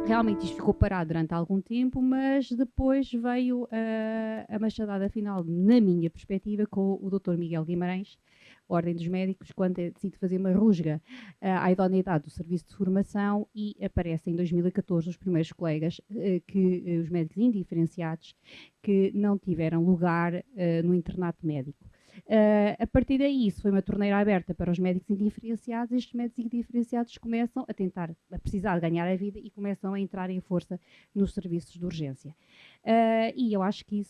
realmente isto ficou parado durante algum tempo, mas depois veio a machadada final, na minha perspectiva, com o Dr. Miguel Guimarães, Ordem dos Médicos, quando decide fazer uma rusga à idoneidade do serviço de formação e aparecem em 2014 os primeiros colegas, os médicos indiferenciados, que não tiveram lugar no internato médico. A partir daí, isso foi uma torneira aberta para os médicos indiferenciados. Estes médicos indiferenciados começam a precisar de ganhar a vida e começam a entrar em força nos serviços de urgência. E eu acho que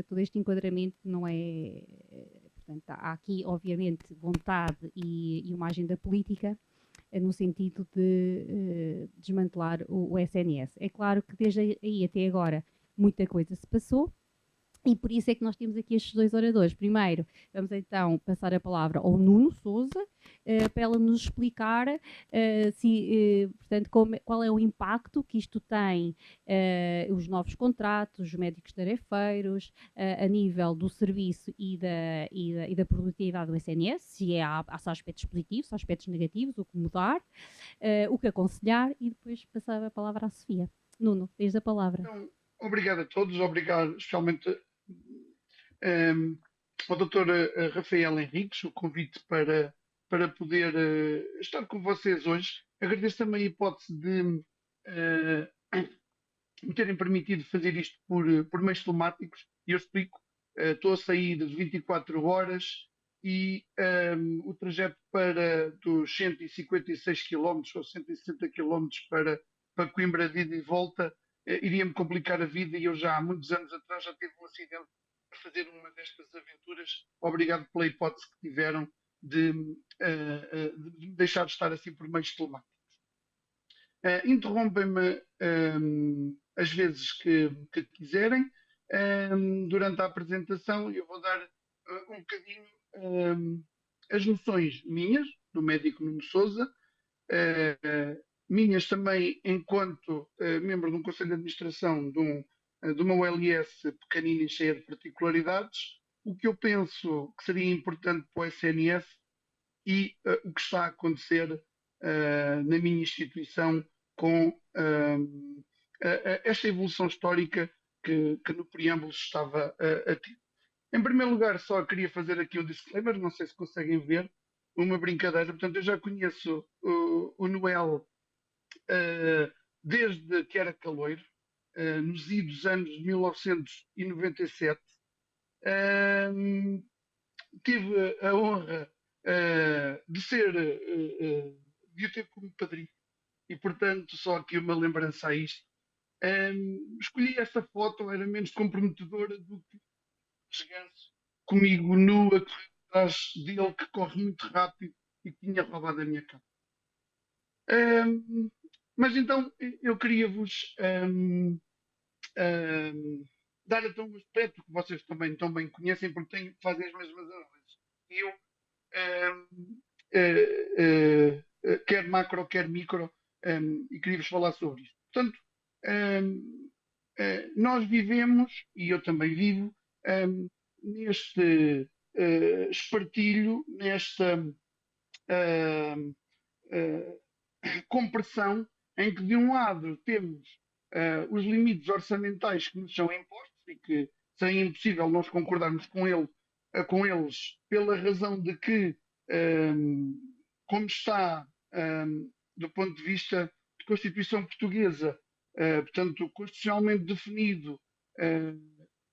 todo este enquadramento não é. Portanto, há aqui, obviamente, vontade e uma agenda política no sentido de desmantelar o SNS. É claro que desde aí até agora muita coisa se passou. E por isso é que nós temos aqui estes dois oradores. Primeiro, vamos então passar a palavra ao Nuno Sousa, para ela nos explicar portanto, qual é o impacto que isto tem, os novos contratos, os médicos tarefeiros, a nível do serviço e da produtividade do SNS, se há aspectos positivos, se há aspectos negativos, o que mudar, o que aconselhar, e depois passar a palavra à Sofia. Nuno, tens a palavra. Então, obrigado a todos, obrigado especialmente ao Dr. Rafael Henriques, o convite para poder estar com vocês hoje. Agradeço também a hipótese de me terem permitido fazer isto por meios telemáticos, e eu explico. Estou a sair de 24 horas e o trajeto dos 156 quilómetros ou 160 quilómetros para Coimbra de ida e volta iria-me complicar a vida, e eu já há muitos anos atrás já tive um acidente a fazer uma destas aventuras. Obrigado pela hipótese que tiveram de me deixar de estar assim por meios telemáticos. Interrompem-me as vezes que quiserem. Durante a apresentação eu vou dar um bocadinho as noções minhas, do médico Nuno Sousa, minhas também enquanto membro de um conselho de administração de uma OLS pequenina e cheia de particularidades, o que eu penso que seria importante para o SNS e o que está a acontecer na minha instituição com esta evolução histórica que no preâmbulo estava a ter. Em primeiro lugar, só queria fazer aqui um disclaimer, não sei se conseguem ver, uma brincadeira. Portanto, eu já conheço o Noel desde que era caloiro, nos idos anos de 1997. Tive a honra de o ter como padrinho, e portanto, só aqui uma lembrança a isto. Escolhi esta foto, era menos comprometedora do que os gansos comigo nu a correr atrás dele, que corre muito rápido e que tinha roubado a minha capa. Mas então eu queria vos dar então um aspecto que vocês também tão bem conhecem, porque fazem as mesmas análises. E eu, quer macro, quer micro, e queria-vos falar sobre isto. Portanto, nós vivemos, e eu também vivo, neste espartilho, nesta compressão, em que de um lado temos os limites orçamentais que nos são impostos e que seria impossível nós concordarmos com eles, pela razão de que, como está do ponto de vista de Constituição Portuguesa, portanto, constitucionalmente definido,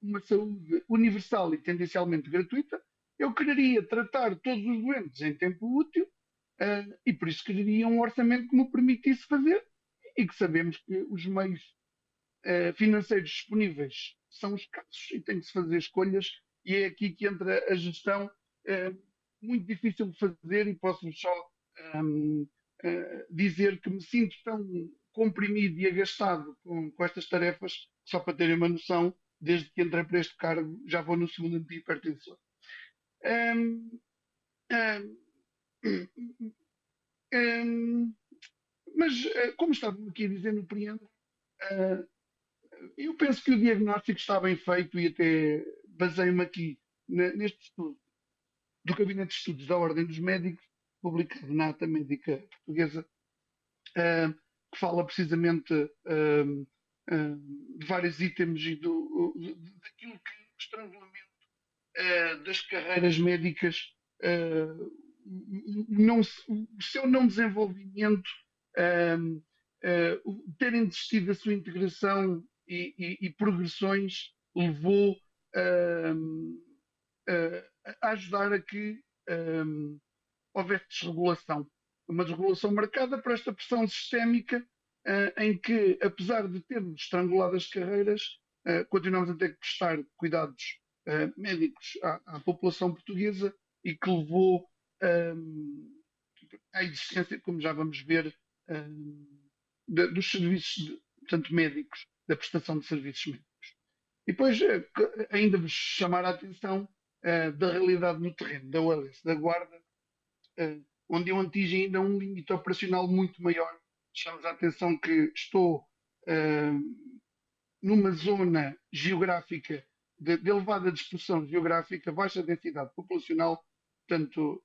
uma saúde universal e tendencialmente gratuita, eu quereria tratar todos os doentes em tempo útil, e por isso quereria um orçamento que me permitisse fazer, e que sabemos que os meios financeiros disponíveis são escassos e tem que se fazer escolhas, e é aqui que entra a gestão, muito difícil de fazer, e posso só dizer que me sinto tão comprimido e agastado com estas tarefas, só para terem uma noção, desde que entrei para este cargo, já vou no segundo antihipertensor. Mas, como estavam aqui a dizer no preâmbulo, eu penso que o diagnóstico está bem feito, e até baseio-me aqui neste estudo do Gabinete de Estudos da Ordem dos Médicos, publicado na Ata Médica Portuguesa, que fala precisamente de vários itens e daquilo que o estrangulamento das carreiras médicas, o seu não desenvolvimento, terem desistido da sua integração e progressões levou a ajudar a que houvesse desregulação. Uma desregulação marcada por esta pressão sistémica, em que, apesar de termos estrangulado as carreiras, continuamos a ter que prestar cuidados médicos à população portuguesa e que levou à existência, como já vamos ver, dos serviços, tanto médicos, da prestação de serviços médicos. E depois, ainda vos chamar a atenção da realidade no terreno, da OLS, da Guarda, onde eu atinge ainda um limite operacional muito maior. Chamamos a atenção que estou numa zona geográfica de elevada dispersão geográfica, baixa densidade populacional, portanto,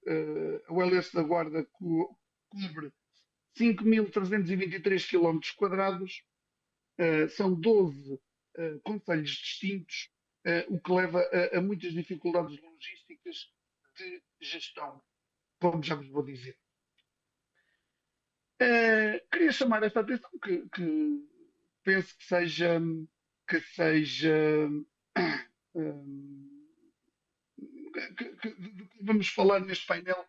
a OLS da Guarda cobre 5.323 km², são 12 concelhos distintos, o que leva a muitas dificuldades logísticas de gestão, como já vos vou dizer. Queria chamar esta atenção que penso que seja que vamos falar neste painel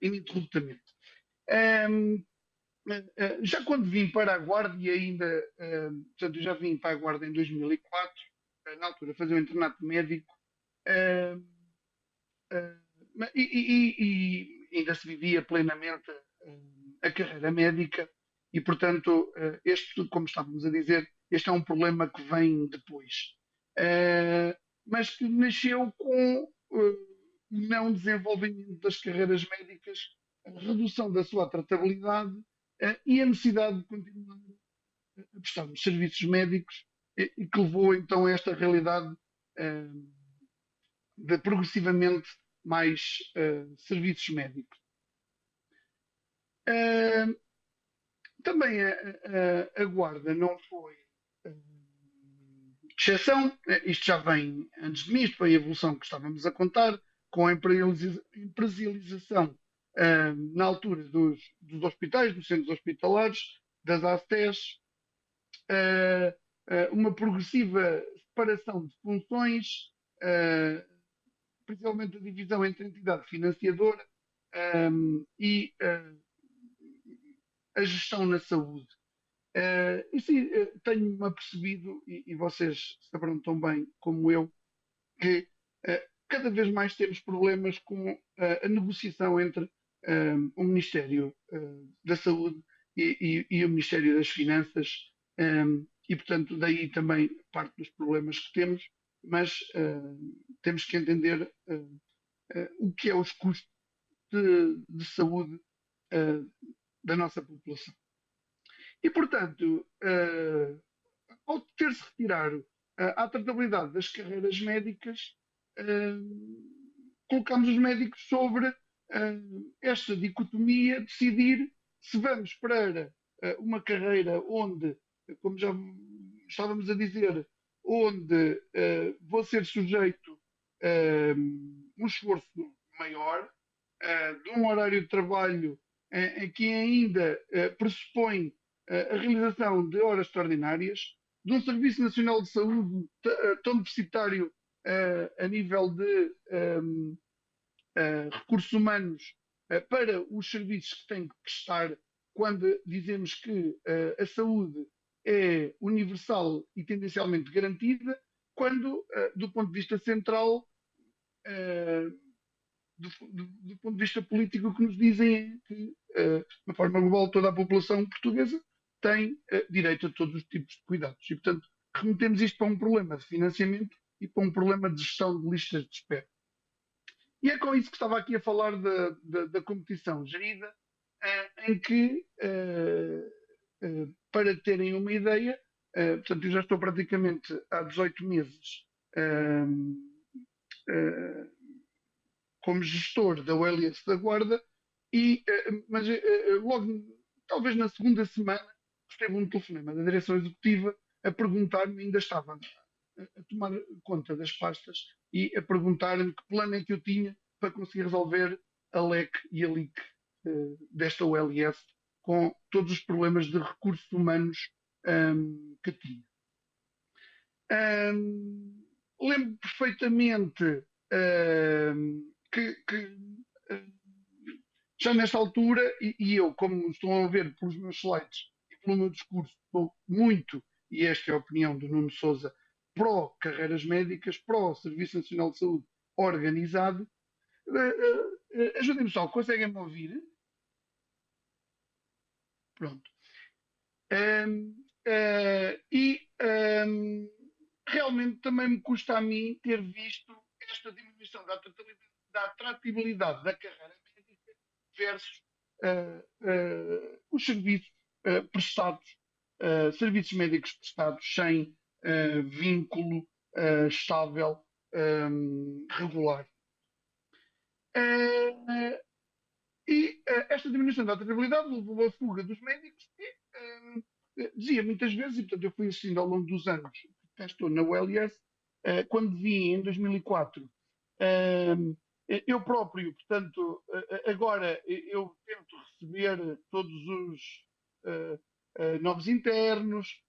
ininterruptamente. Já quando vim para a Guarda, e ainda, portanto, eu já vim para a Guarda em 2004, na altura fazer o internato médico, e ainda se vivia plenamente a carreira médica, e portanto, este, como estávamos a dizer, este é um problema que vem depois, mas que nasceu com o não desenvolvimento das carreiras médicas, a redução da sua tratabilidade e a necessidade de continuar a prestar os serviços médicos, e que levou então a esta realidade de progressivamente mais serviços médicos. Também a Guarda não foi exceção. Isto já vem antes de mim, isto foi a evolução que estávamos a contar, com a empresarialização na altura dos hospitais, dos centros hospitalares, das ACTEs, uma progressiva separação de funções, principalmente a divisão entre a entidade financiadora e a gestão na saúde. Isso tenho-me apercebido, e vocês saberão tão bem como eu, que cada vez mais temos problemas com a negociação entre o Ministério da Saúde e o Ministério das Finanças, e portanto daí também parte dos problemas que temos, mas temos que entender o que é os custos de saúde da nossa população. E portanto, ao ter-se retirado a tratabilidade das carreiras médicas, colocamos os médicos sobre esta dicotomia, decidir se vamos para uma carreira onde, como já estávamos a dizer, onde vou ser sujeito a um esforço maior, de um horário de trabalho em que ainda pressupõe a realização de horas extraordinárias, de um Serviço Nacional de Saúde tão deficitário a nível de recursos humanos para os serviços que tem que prestar, quando dizemos que a saúde é universal e tendencialmente garantida, quando, do ponto de vista central, do ponto de vista político, o que nos dizem é que, de uma forma global, toda a população portuguesa tem direito a todos os tipos de cuidados. E, portanto, remetemos isto para um problema de financiamento e para um problema de gestão de listas de espera. E é com isso que estava aqui a falar da competição gerida, em que, para terem uma ideia, portanto, eu já estou praticamente há 18 meses como gestor da OLS da Guarda, mas logo, talvez na segunda semana, recebo um telefonema da direção executiva a perguntar-me, ainda estava a tomar conta das pastas e a perguntar-me que plano é que eu tinha para conseguir resolver a LEC e a LIC desta OLS com todos os problemas de recursos humanos que tinha. Lembro perfeitamente que já nesta altura, e eu, como estão a ver pelos meus slides e pelo meu discurso, estou muito, e esta é a opinião do Nuno Sousa, pró-carreiras médicas, pró-Serviço Nacional de Saúde organizado. Ajudem-me só, conseguem-me ouvir? Pronto. Realmente também me custa a mim ter visto esta diminuição da atratividade da carreira médica versus os serviços prestados, serviços médicos prestados sem vínculo estável, regular. Esta diminuição da atratividade levou à fuga dos médicos e dizia muitas vezes, e portanto eu fui assistindo ao longo dos anos, que estou na ULS, quando vi em 2004, eu próprio, portanto, agora eu tento receber todos os novos internos,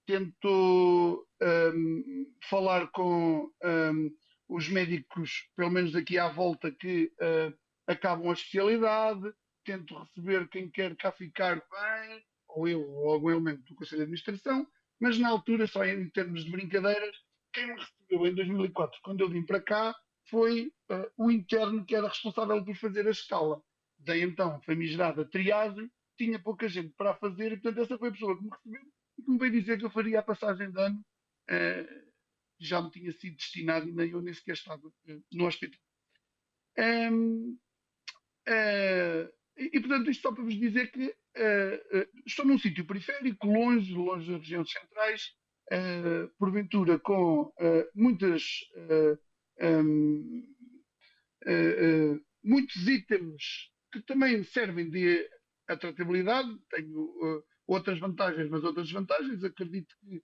tento falar com os médicos, pelo menos aqui à volta, que acabam a especialidade, tento receber quem quer cá ficar bem, ou eu, ou algum elemento do Conselho de Administração, mas na altura, só em termos de brincadeiras, quem me recebeu em 2004, quando eu vim para cá, foi o interno que era responsável por fazer a escala. Daí então, famigerada triagem, tinha pouca gente para a fazer, e portanto essa foi a pessoa que me recebeu e que me veio dizer que eu faria a passagem de ano, já me tinha sido destinado e nem eu nem sequer estava no hospital. Portanto, isto só para vos dizer que estou num sítio periférico, longe das regiões centrais, porventura com muitos itens que também servem de atratividade. Tenho outras vantagens, mas outras desvantagens. Acredito que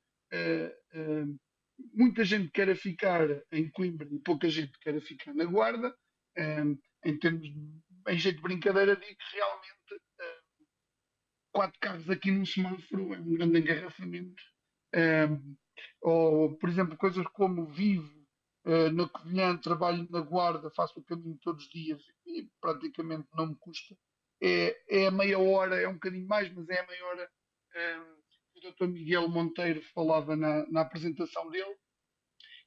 muita gente queira ficar em Coimbra e pouca gente queira ficar na Guarda. Em termos em jeito de brincadeira, digo que realmente 4 carros aqui num semáforo é um grande engarrafamento. Ou, por exemplo, coisas como vivo na Covilhã, trabalho na Guarda, faço o caminho todos os dias e praticamente não me custa. É a meia hora, é um bocadinho mais, mas é a meia hora que o Dr. Miguel Monteiro falava na apresentação dele.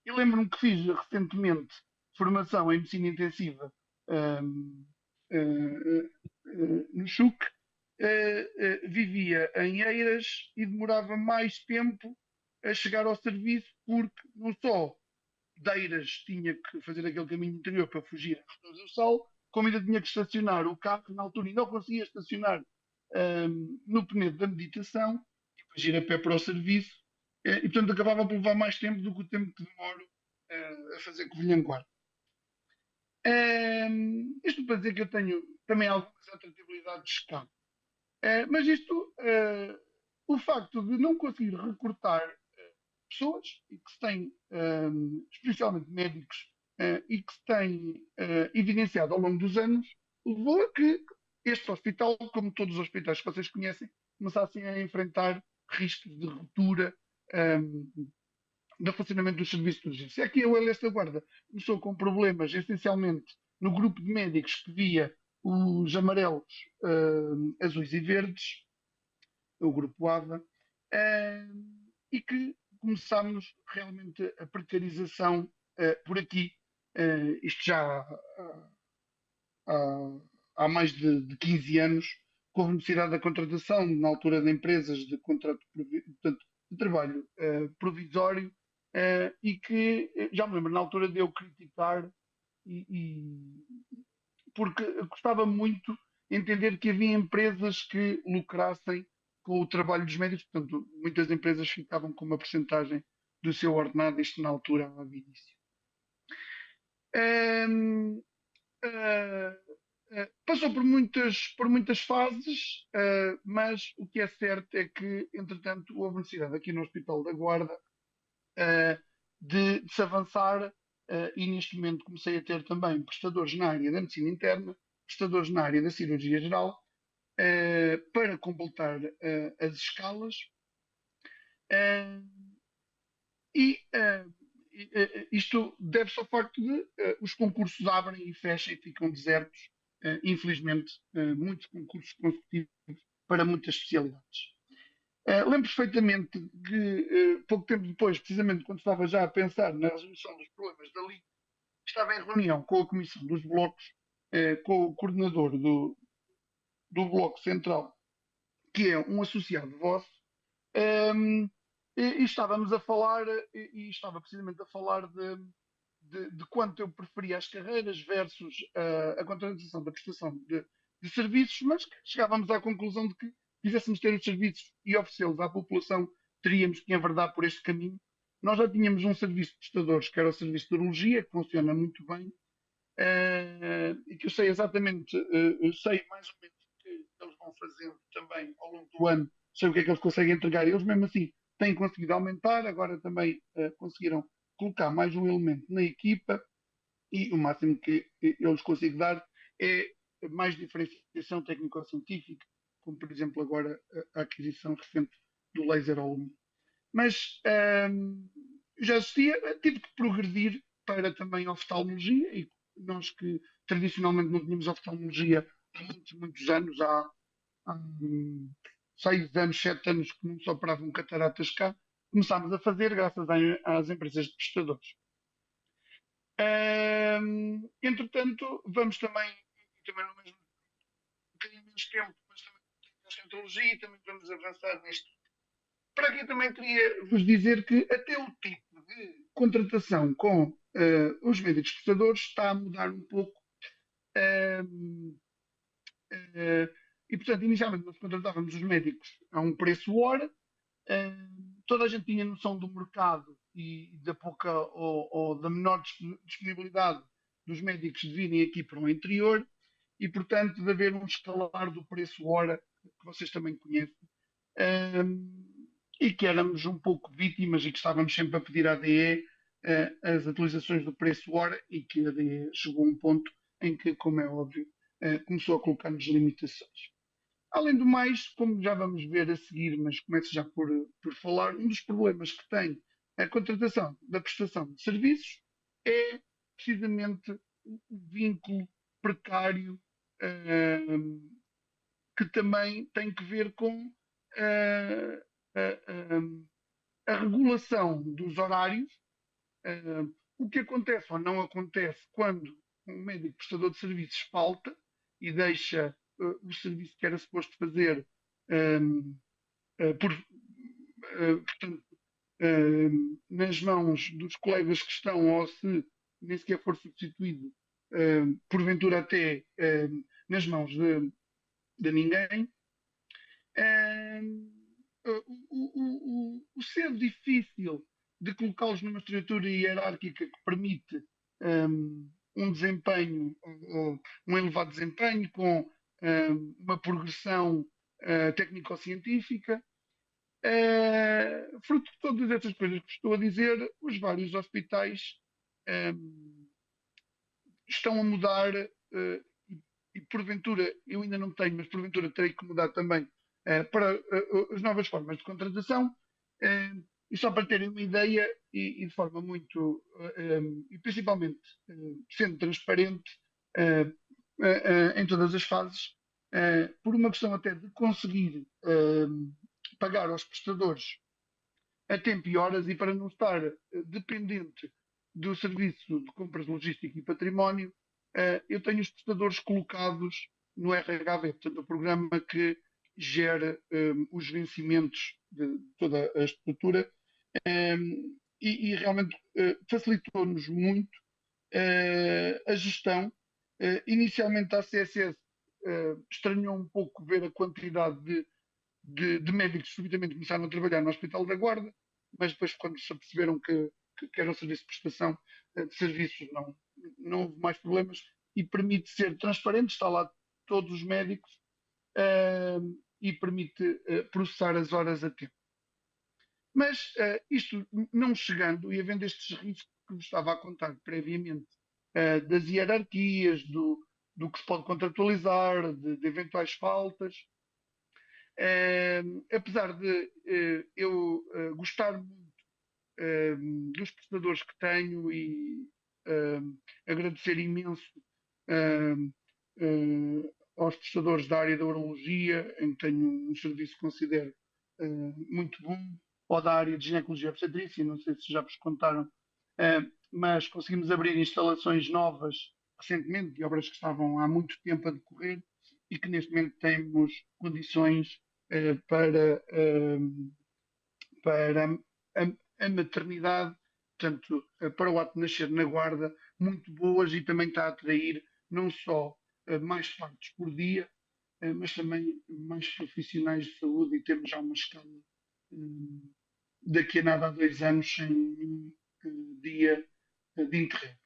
E lembro-me que fiz recentemente formação em medicina intensiva no CHUC, vivia em Eiras e demorava mais tempo a chegar ao serviço, porque não só de Eiras tinha que fazer aquele caminho interior para fugir à Rua do Sal, como ainda tinha que estacionar o carro, na altura e não conseguia estacionar no Penedo da Meditação, e depois ir a pé para o serviço, e portanto acabava por levar mais tempo do que o tempo que demoro a fazer Covilhã Guarda. Isto para dizer que eu tenho também algumas atratividades cá. Mas isto, o facto de não conseguir recrutar pessoas e que se tem, especialmente médicos, e que se tem evidenciado ao longo dos anos, levou a que este hospital, como todos os hospitais que vocês conhecem, começassem a enfrentar riscos de ruptura do funcionamento dos serviços de urgência. Aqui a OLS da Guarda começou com problemas, essencialmente, no grupo de médicos que via os amarelos, azuis e verdes, o grupo AVA, e que começámos realmente a precarização por aqui. Isto já há mais de 15 anos, com a necessidade da contratação, na altura de empresas de contrato portanto, de trabalho provisório, e que já me lembro na altura de eu criticar, porque gostava muito entender que havia empresas que lucrassem com o trabalho dos médicos, portanto, muitas empresas ficavam com uma percentagem do seu ordenado, isto na altura ao início. passou por muitas fases, mas o que é certo é que, entretanto, houve necessidade aqui no Hospital da Guarda de se avançar, e neste momento comecei a ter também prestadores na área da medicina interna, prestadores na área da cirurgia geral, para completar as escalas. Uh, e isto deve-se ao facto de os concursos abrem e fecham e ficam desertos, infelizmente, muitos concursos consecutivos para muitas especialidades. Lembro perfeitamente que, pouco tempo depois, precisamente quando estava já a pensar na resolução dos problemas da Liga, estava em reunião com a Comissão dos Blocos, com o coordenador do Bloco Central, que é um associado vosso, e estávamos a falar, e estava precisamente a falar de quanto eu preferia as carreiras versus a contratação da prestação de serviços, mas chegávamos à conclusão de que, quiséssemos ter os serviços e oferecê-los à população, teríamos que enverdar por este caminho. Nós já tínhamos um serviço de prestadores, que era o serviço de urologia, que funciona muito bem, e que eu sei exatamente, eu sei mais ou menos o que eles vão fazendo também ao longo do ano, sei o que é que eles conseguem entregar. Eles mesmo assim têm conseguido aumentar, agora também conseguiram colocar mais um elemento na equipa e o máximo que eu lhes consigo dar é mais diferenciação técnico-científica, como por exemplo agora a aquisição recente do laser ao lume. Mas já existia, tive que progredir para também oftalmologia, e nós que tradicionalmente não tínhamos oftalmologia há muitos, muitos anos, há 6 anos, 7 anos que não se operavam cataratas cá, começámos a fazer graças às empresas de prestadores. Entretanto, vamos também no mesmo um bocadinho menos tempo, mas também na centrologia, também vamos avançar nisto. Para aqui também queria vos dizer que até o tipo de contratação com os médicos prestadores está a mudar um pouco. Uh, uh, e, portanto, inicialmente nós contratávamos os médicos a um preço hora, toda a gente tinha noção do mercado e da pouca ou da menor disponibilidade dos médicos de virem aqui para o interior e, portanto, de haver um escalar do preço hora, que vocês também conhecem, e que éramos um pouco vítimas e que estávamos sempre a pedir à ADE as atualizações do preço hora e que a ADE chegou a um ponto em que, como é óbvio, começou a colocar-nos limitações. Além do mais, como já vamos ver a seguir, mas começo já por falar, um dos problemas que tem a contratação da prestação de serviços é precisamente o vínculo precário, que também tem que ver com a regulação dos horários, o que acontece ou não acontece quando um médico prestador de serviços falta e deixa o serviço que era suposto fazer portanto, nas mãos dos colegas que estão, ou se nem sequer for substituído, porventura até nas mãos de ninguém. O ser difícil de colocá-los numa estrutura hierárquica que permite um desempenho, um elevado desempenho, com uma progressão técnico-científica. Fruto de todas essas coisas que estou a dizer, os vários hospitais estão a mudar, e porventura, eu ainda não tenho, mas porventura terei que mudar também para as novas formas de contratação. E só para terem uma ideia, e de forma muito, e principalmente sendo transparente em todas as fases, por uma questão até de conseguir pagar aos prestadores a tempo e horas e para não estar dependente do serviço de compras, logística e património, eu tenho os prestadores colocados no RHV, portanto, o programa que gera os vencimentos de toda a estrutura, e realmente facilitou-nos muito a gestão. Inicialmente a CSS estranhou um pouco ver a quantidade de médicos que subitamente começaram a trabalhar no Hospital da Guarda, mas depois quando se aperceberam que era um serviço de prestação de serviços, não houve mais problemas e permite ser transparente, está lá todos os médicos e permite processar as horas a tempo. Mas isto não chegando e havendo estes riscos que vos estava a contar previamente, das hierarquias, do que se pode contratualizar, de eventuais faltas, apesar de eu gostar muito dos prestadores que tenho e agradecer imenso aos prestadores da área da urologia, em que tenho um serviço que considero muito bom, ou da área de ginecologia e obstetrícia, não sei se já vos contaram, mas conseguimos abrir instalações novas recentemente, de obras que estavam há muito tempo a decorrer e que neste momento temos condições para a maternidade, portanto, para o ato de nascer na Guarda, muito boas e também está a atrair não só mais partos por dia, mas também mais profissionais de saúde e temos já uma escala daqui a nada há 2 anos sem nenhum dia de interregno.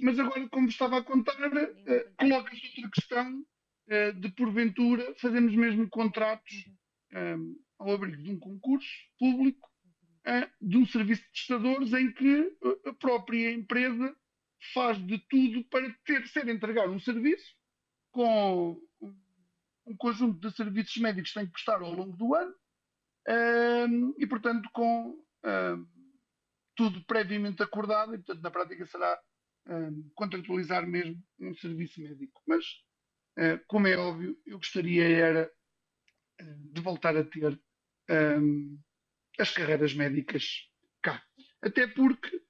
Mas agora, como estava a contar, coloca-se outra questão de porventura fazemos mesmo contratos ao abrigo de um concurso público de um serviço de prestadores em que a própria empresa faz de tudo para ser entregar um serviço com um conjunto de serviços médicos que tem que prestar ao longo do ano e, portanto, com tudo previamente acordado e, portanto, na prática será contratualizar mesmo um serviço médico. Mas, como é óbvio, eu gostaria era de voltar a ter as carreiras médicas cá. Até porque,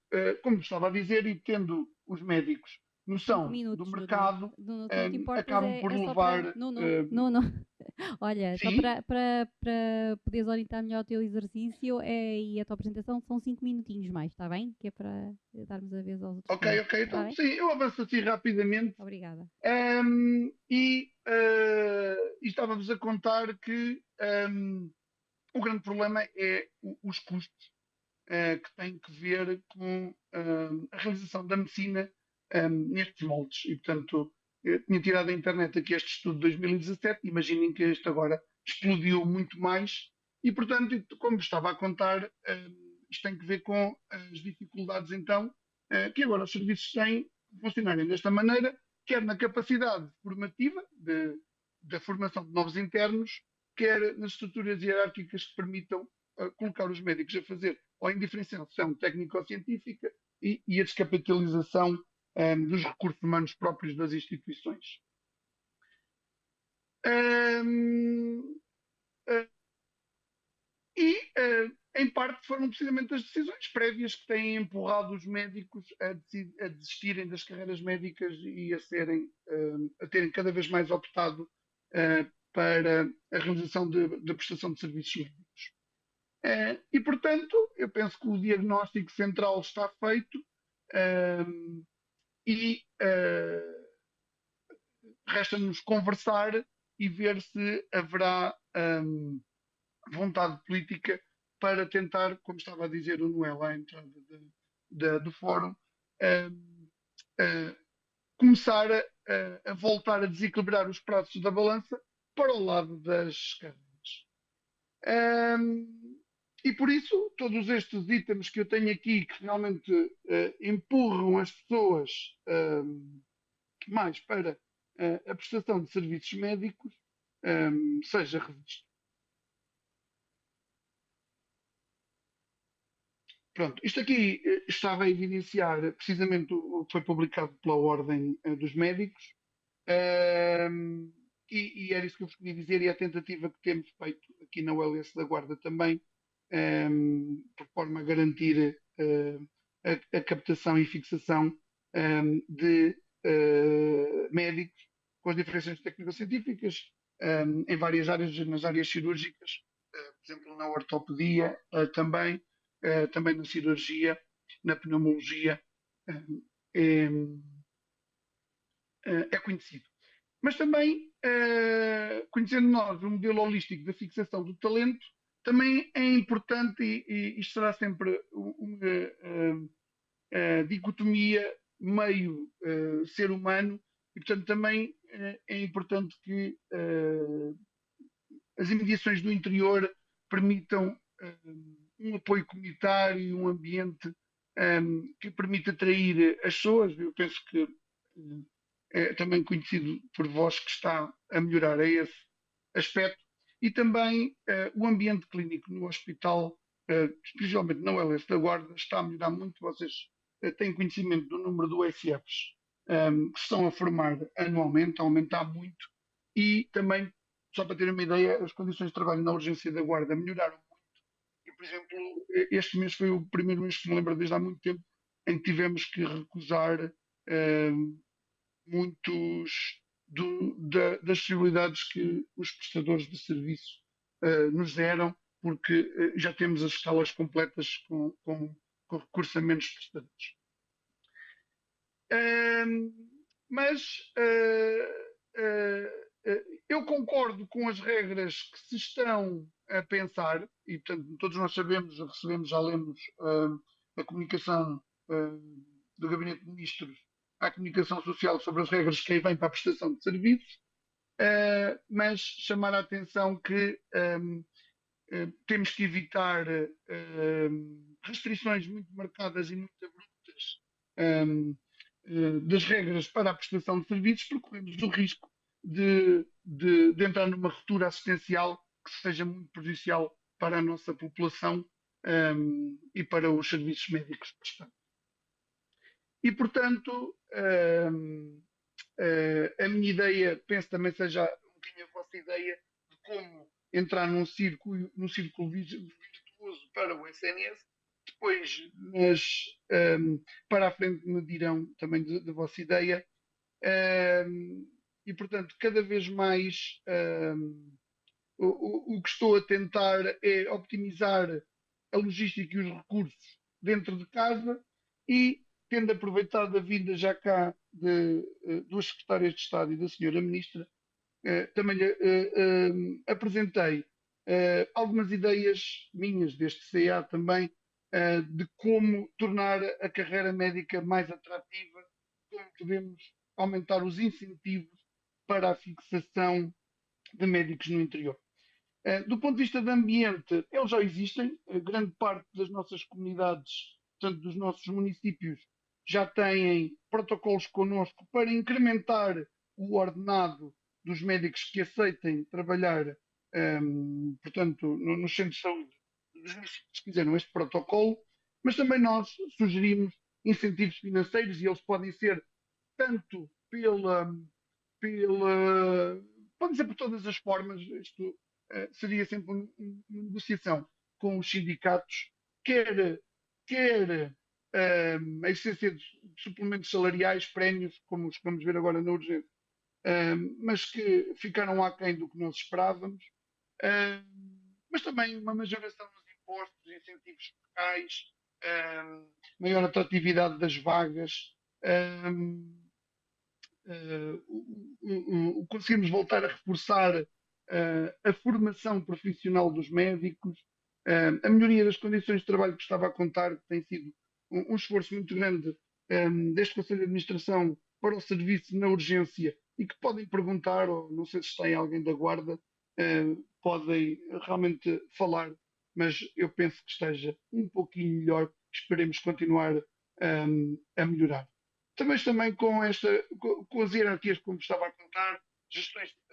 como estava a dizer, e tendo os médicos noção do mercado, Nuno, tu não te importas, acabam por só levar. para... Nuno. Olha, só Sim, para poderes orientar melhor o teu exercício e a tua apresentação, são 5 minutinhos mais, está bem? Que é para darmos a vez aos outros ok, colegas. ok. Está Então, bem? sim, eu avanço assim rapidamente. Obrigada. E estava-vos a contar que o grande problema é os custos que têm que ver com a realização da medicina nestes moldes. E, portanto, eu tinha tirado da internet aqui este estudo de 2017, imaginem que este agora explodiu muito mais, e, portanto, como estava a contar, isto tem que ver com as dificuldades, então, que agora os serviços têm de funcionarem desta maneira, quer na capacidade formativa da formação de novos internos, quer nas estruturas hierárquicas que permitam colocar os médicos a fazer ou em diferenciação técnico-científica e a descapitalização dos recursos humanos próprios das instituições. Em parte, foram precisamente as decisões prévias que têm empurrado os médicos a desistirem das carreiras médicas e a terem cada vez mais optado para a realização de prestação de serviços médicos. E, portanto, eu penso que o diagnóstico central está feito e resta-nos conversar e ver se haverá vontade política para tentar, como estava a dizer o Noel à entrada do fórum, começar a voltar a desequilibrar os pratos da balança para o lado das carreiras. E por isso, todos estes itens que eu tenho aqui, que realmente empurram as pessoas mais para a prestação de serviços médicos, seja revisto. Pronto, isto aqui estava a evidenciar precisamente o que foi publicado pela Ordem dos Médicos, e era isso que eu vos queria dizer, e a tentativa que temos feito aqui na ULS da Guarda também, por forma a garantir a captação e fixação de médicos com as diferenças técnico-científicas em várias áreas, nas áreas cirúrgicas, por exemplo, na ortopedia também, também na cirurgia, na pneumologia, é conhecido. Mas também, conhecendo nós o modelo holístico da fixação do talento, também é importante, e isto será sempre uma dicotomia meio ser humano, e portanto também é importante que as imediações do interior permitam um apoio comunitário e um ambiente que permita atrair as pessoas. Eu penso que é também conhecido por vós que está a melhorar a esse aspecto. E também o ambiente clínico no hospital, especialmente na ULS da Guarda, está a melhorar muito. Vocês têm conhecimento do número de USFs que se estão a formar anualmente, a aumentar muito, e também, só para ter uma ideia, as condições de trabalho na urgência da Guarda melhoraram. E, por exemplo, este mês foi o primeiro mês que me lembro desde há muito tempo em que tivemos que recusar muitos das possibilidades que os prestadores de serviço nos deram, porque já temos as escalas completas com recurso a menos prestadores. Mas eu concordo com as regras que se estão a pensar, e portanto todos nós sabemos, recebemos, já lemos a comunicação do Gabinete de Ministros à comunicação social sobre as regras que aí vêm para a prestação de serviços, mas chamar a atenção que temos que evitar restrições muito marcadas e muito abruptas das regras para a prestação de serviços, porque corremos o risco de entrar numa ruptura assistencial que seja muito prejudicial para a nossa população e para os serviços médicos prestantes. E, portanto, a minha ideia, penso também seja um bocadinho a vossa ideia de como entrar num círculo virtuoso para o SNS. Depois, para a frente, me dirão também da vossa ideia. E, portanto, cada vez mais o que estou a tentar é optimizar a logística e os recursos dentro de casa e tendo aproveitado a vinda já cá de duas secretárias de Estado e da senhora Ministra, também apresentei algumas ideias minhas deste CA também de como tornar a carreira médica mais atrativa, como podemos aumentar os incentivos para a fixação de médicos no interior. Do ponto de vista do ambiente, eles já existem. Grande parte das nossas comunidades, portanto, dos nossos municípios, já têm protocolos connosco para incrementar o ordenado dos médicos que aceitem trabalhar, portanto, nos centros de saúde dos municípios que fizeram este protocolo, mas também nós sugerimos incentivos financeiros e eles podem ser tanto podem ser por todas as formas. Isto seria sempre uma negociação com os sindicatos, quer a existência de suplementos salariais, prémios, como os que vamos ver agora na urgência, mas que ficaram aquém do que nós esperávamos, mas também uma majoração dos impostos, incentivos fiscais, maior atratividade das vagas, conseguimos voltar a reforçar a formação profissional dos médicos, a melhoria das condições de trabalho que estava a contar, que tem sido um esforço muito grande deste Conselho de Administração para o serviço na urgência e que podem perguntar, ou não sei se tem alguém da Guarda, podem realmente falar, mas eu penso que esteja um pouquinho melhor, esperemos continuar a melhorar. Também com as hierarquias, como estava a contar,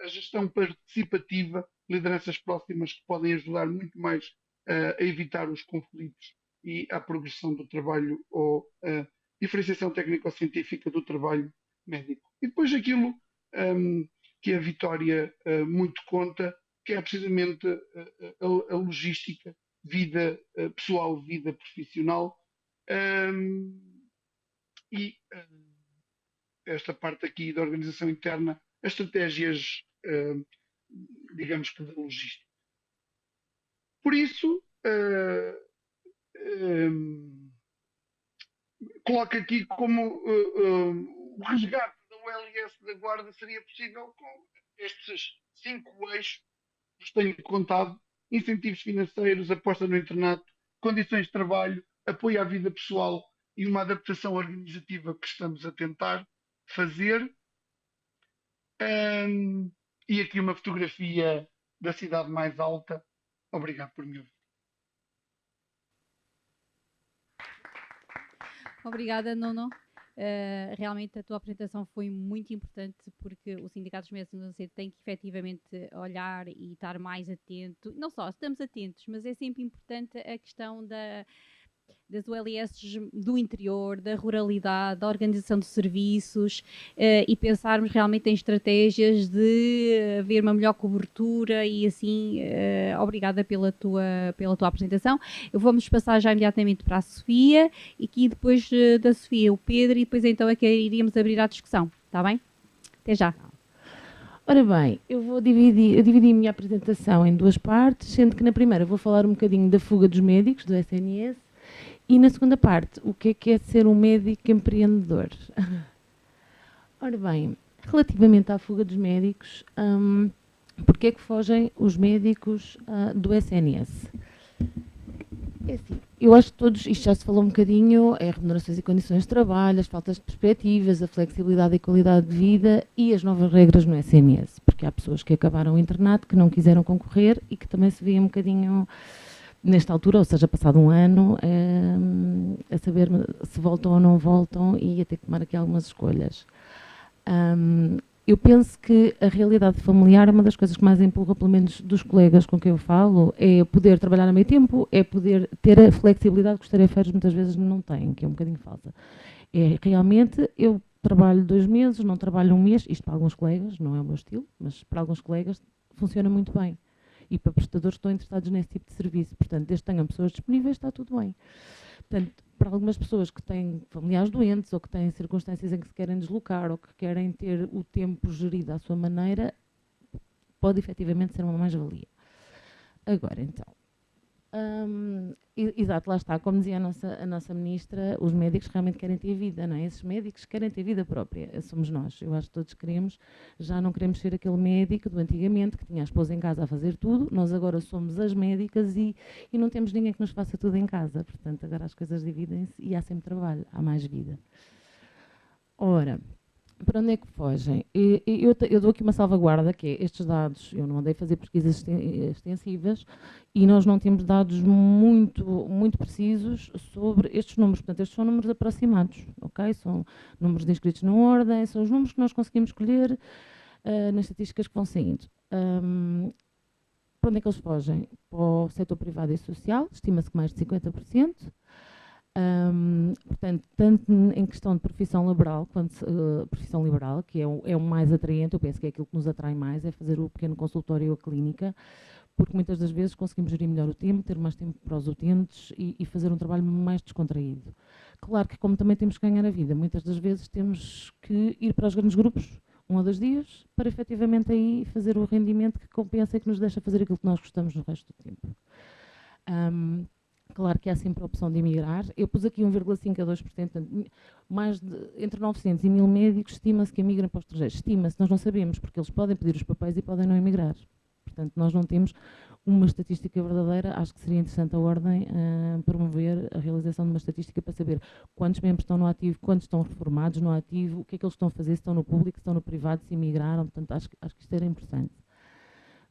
a gestão participativa, lideranças próximas que podem ajudar muito mais a evitar os conflitos e a progressão do trabalho ou a diferenciação técnico-científica do trabalho médico. E depois aquilo que a Vitória muito conta, que é precisamente a logística, vida pessoal, vida profissional, e esta parte aqui da organização interna, as estratégias, digamos que da logística. Por isso, coloco aqui como o resgate da ULS da Guarda seria possível com estes 5 eixos que vos tenho contado: incentivos financeiros, aposta no internato, condições de trabalho, apoio à vida pessoal e uma adaptação organizativa que estamos a tentar fazer. E aqui uma fotografia da cidade mais alta. Obrigado por me ouvir. Obrigada, Nuno. Realmente a tua apresentação foi muito importante porque o Sindicato dos Médicos do Centro tem que efetivamente olhar e estar mais atento. Não só estamos atentos, mas é sempre importante a questão das ULS do interior, da ruralidade, da organização de serviços e pensarmos realmente em estratégias de haver uma melhor cobertura e assim, obrigada pela tua apresentação. Vamos passar já imediatamente para a Sofia e aqui depois da Sofia o Pedro e depois então é que iríamos abrir a discussão, está bem? Até já. Ora bem, eu dividi a minha apresentação em duas partes, sendo que na primeira vou falar um bocadinho da fuga dos médicos, do SNS, e na segunda parte, o que é ser um médico empreendedor. Ora bem, relativamente à fuga dos médicos, porque é que fogem os médicos do SNS? É assim, eu acho que todos, isto já se falou um bocadinho, é remunerações e condições de trabalho, as faltas de perspectivas, a flexibilidade e qualidade de vida e as novas regras no SNS, porque há pessoas que acabaram o internato, que não quiseram concorrer e que também se vê um bocadinho nesta altura, ou seja, passado um ano, a saber se voltam ou não voltam e a ter que tomar aqui algumas escolhas. Eu penso que a realidade familiar é uma das coisas que mais empurra, pelo menos dos colegas com quem eu falo, é poder trabalhar a meio tempo, é poder ter a flexibilidade que os tarefeiros muitas vezes não têm, que é um bocadinho falsa. É realmente, eu trabalho 2 meses, não trabalho 1 mês, isto para alguns colegas, não é o meu estilo, mas para alguns colegas funciona muito bem. E para prestadores que estão interessados nesse tipo de serviço. Portanto, desde que tenham pessoas disponíveis, está tudo bem. Portanto, para algumas pessoas que têm familiares doentes ou que têm circunstâncias em que se querem deslocar ou que querem ter o tempo gerido à sua maneira, pode efetivamente ser uma mais-valia. Agora, então, exato, lá está, como dizia a nossa ministra, os médicos realmente querem ter vida, não é? Esses médicos querem ter vida própria, somos nós, eu acho que todos queremos, já não queremos ser aquele médico do antigamente que tinha a esposa em casa a fazer tudo, nós agora somos as médicas e não temos ninguém que nos faça tudo em casa, portanto agora as coisas dividem-se e há sempre trabalho, há mais vida. Ora, para onde é que fogem? Eu dou aqui uma salvaguarda, que é estes dados, eu não andei a fazer pesquisas extensivas e nós não temos dados muito precisos sobre estes números. Portanto, estes são números aproximados, ok? São números de inscritos na ordem, são os números que nós conseguimos escolher nas estatísticas que vão saindo. Para onde é que eles fogem? Para o setor privado e social, estima-se que mais de 50%. Portanto, tanto em questão de profissão laboral, quanto profissão liberal, que é o mais atraente, eu penso que é aquilo que nos atrai mais, é fazer o pequeno consultório ou a clínica, porque muitas das vezes conseguimos gerir melhor o tempo, ter mais tempo para os utentes e fazer um trabalho mais descontraído. Claro que como também temos que ganhar a vida, muitas das vezes temos que ir para os grandes grupos, 1 ou 2 dias, para efetivamente aí fazer o rendimento que compensa e que nos deixa fazer aquilo que nós gostamos no resto do tempo. Claro que há sempre a opção de emigrar. Eu pus aqui 1,5% a 2%, entre 900 e 1000 médicos, estima-se que emigram para o estrangeiro. Estima-se, nós não sabemos, porque eles podem pedir os papéis e podem não emigrar. Portanto, nós não temos uma estatística verdadeira. Acho que seria interessante a Ordem promover a realização de uma estatística para saber quantos membros estão no ativo, quantos estão reformados no ativo, o que é que eles estão a fazer, se estão no público, se estão no privado, se emigraram. Portanto, acho que isto era interessante.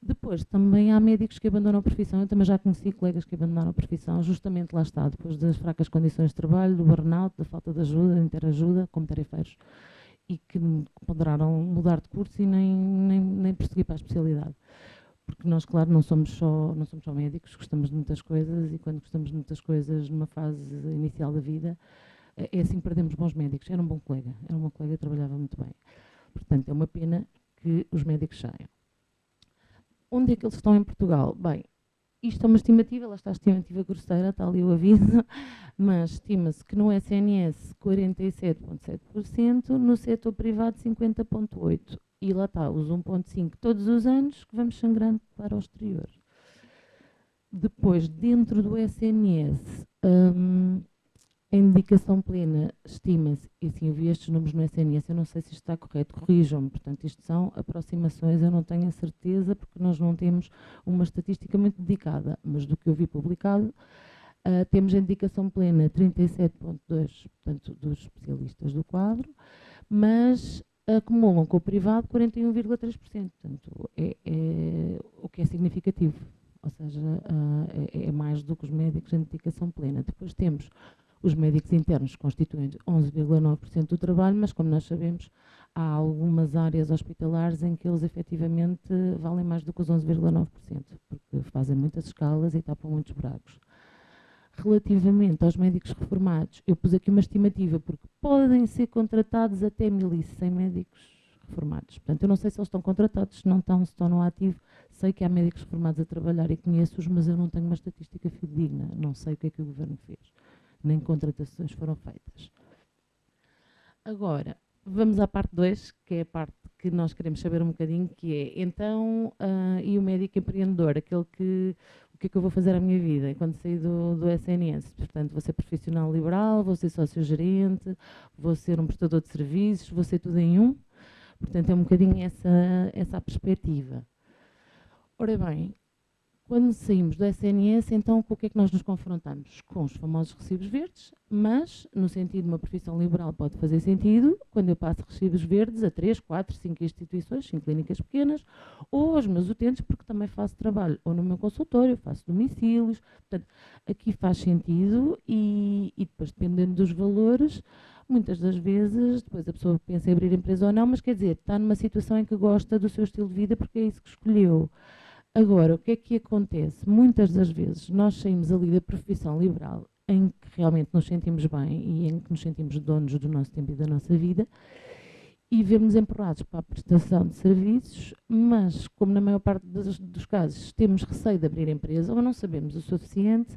Depois, também há médicos que abandonam a profissão. Eu também já conheci colegas que abandonaram a profissão, justamente lá está, depois das fracas condições de trabalho, do burnout, da falta de ajuda, de interajuda, como tarefeiros, e que ponderaram mudar de curso e nem prosseguir para a especialidade. Porque nós, claro, não somos só médicos, gostamos de muitas coisas, e quando gostamos de muitas coisas numa fase inicial da vida, é assim que perdemos bons médicos. Era um bom colega e trabalhava muito bem. Portanto, é uma pena que os médicos saiam. Onde é que eles estão em Portugal? Bem, isto é uma estimativa, lá está a estimativa grosseira, está ali o aviso, mas estima-se que no SNS 47,7%, no setor privado 50,8%. E lá está, os 1,5% todos os anos que vamos sangrando para o exterior. Depois, dentro do SNS, a indicação plena estima-se, e assim eu vi estes números no SNS, eu não sei se isto está correto, corrijam-me, portanto isto são aproximações, eu não tenho a certeza porque nós não temos uma estatística muito dedicada, mas do que eu vi publicado, Temos a indicação plena 37,2%, portanto, dos especialistas do quadro, mas acumulam com o privado 41,3%, portanto, o que é significativo, ou seja, é mais do que os médicos em indicação plena. Depois temos os médicos internos, que constituem 11,9% do trabalho, mas como nós sabemos, há algumas áreas hospitalares em que eles efetivamente valem mais do que os 11,9%, porque fazem muitas escalas e tapam muitos buracos. Relativamente aos médicos reformados, eu pus aqui uma estimativa, porque podem ser contratados até 1.100 médicos reformados. Portanto, eu não sei se eles estão contratados, se não estão, se estão no ativo. Sei que há médicos reformados a trabalhar e conheço-os, mas eu não tenho uma estatística fidedigna. Não sei o que é que o Governo fez, nem contratações foram feitas. Agora, vamos à parte 2, que é a parte que nós queremos saber um bocadinho, que é, então, e o médico empreendedor, aquele que, o que é que eu vou fazer à minha vida quando sair do SNS? Portanto, vou ser profissional liberal, vou ser sócio-gerente, vou ser um prestador de serviços, vou ser tudo em um. Portanto, é um bocadinho essa a perspectiva. Ora bem, quando saímos do SNS, então com o que é que nós nos confrontamos? Com os famosos recibos verdes, mas no sentido de uma profissão liberal pode fazer sentido quando eu passo recibos verdes a 3, 4, 5 instituições, 5 clínicas pequenas, ou aos meus utentes, porque também faço trabalho ou no meu consultório, faço domicílios. Portanto, aqui faz sentido e depois, dependendo dos valores, muitas das vezes, depois a pessoa pensa em abrir empresa ou não, mas quer dizer, está numa situação em que gosta do seu estilo de vida porque é isso que escolheu. Agora, o que é que acontece? Muitas das vezes nós saímos ali da profissão liberal em que realmente nos sentimos bem e em que nos sentimos donos do nosso tempo e da nossa vida e vemos empurrados para a prestação de serviços, mas como na maior parte dos casos temos receio de abrir empresa ou não sabemos o suficiente,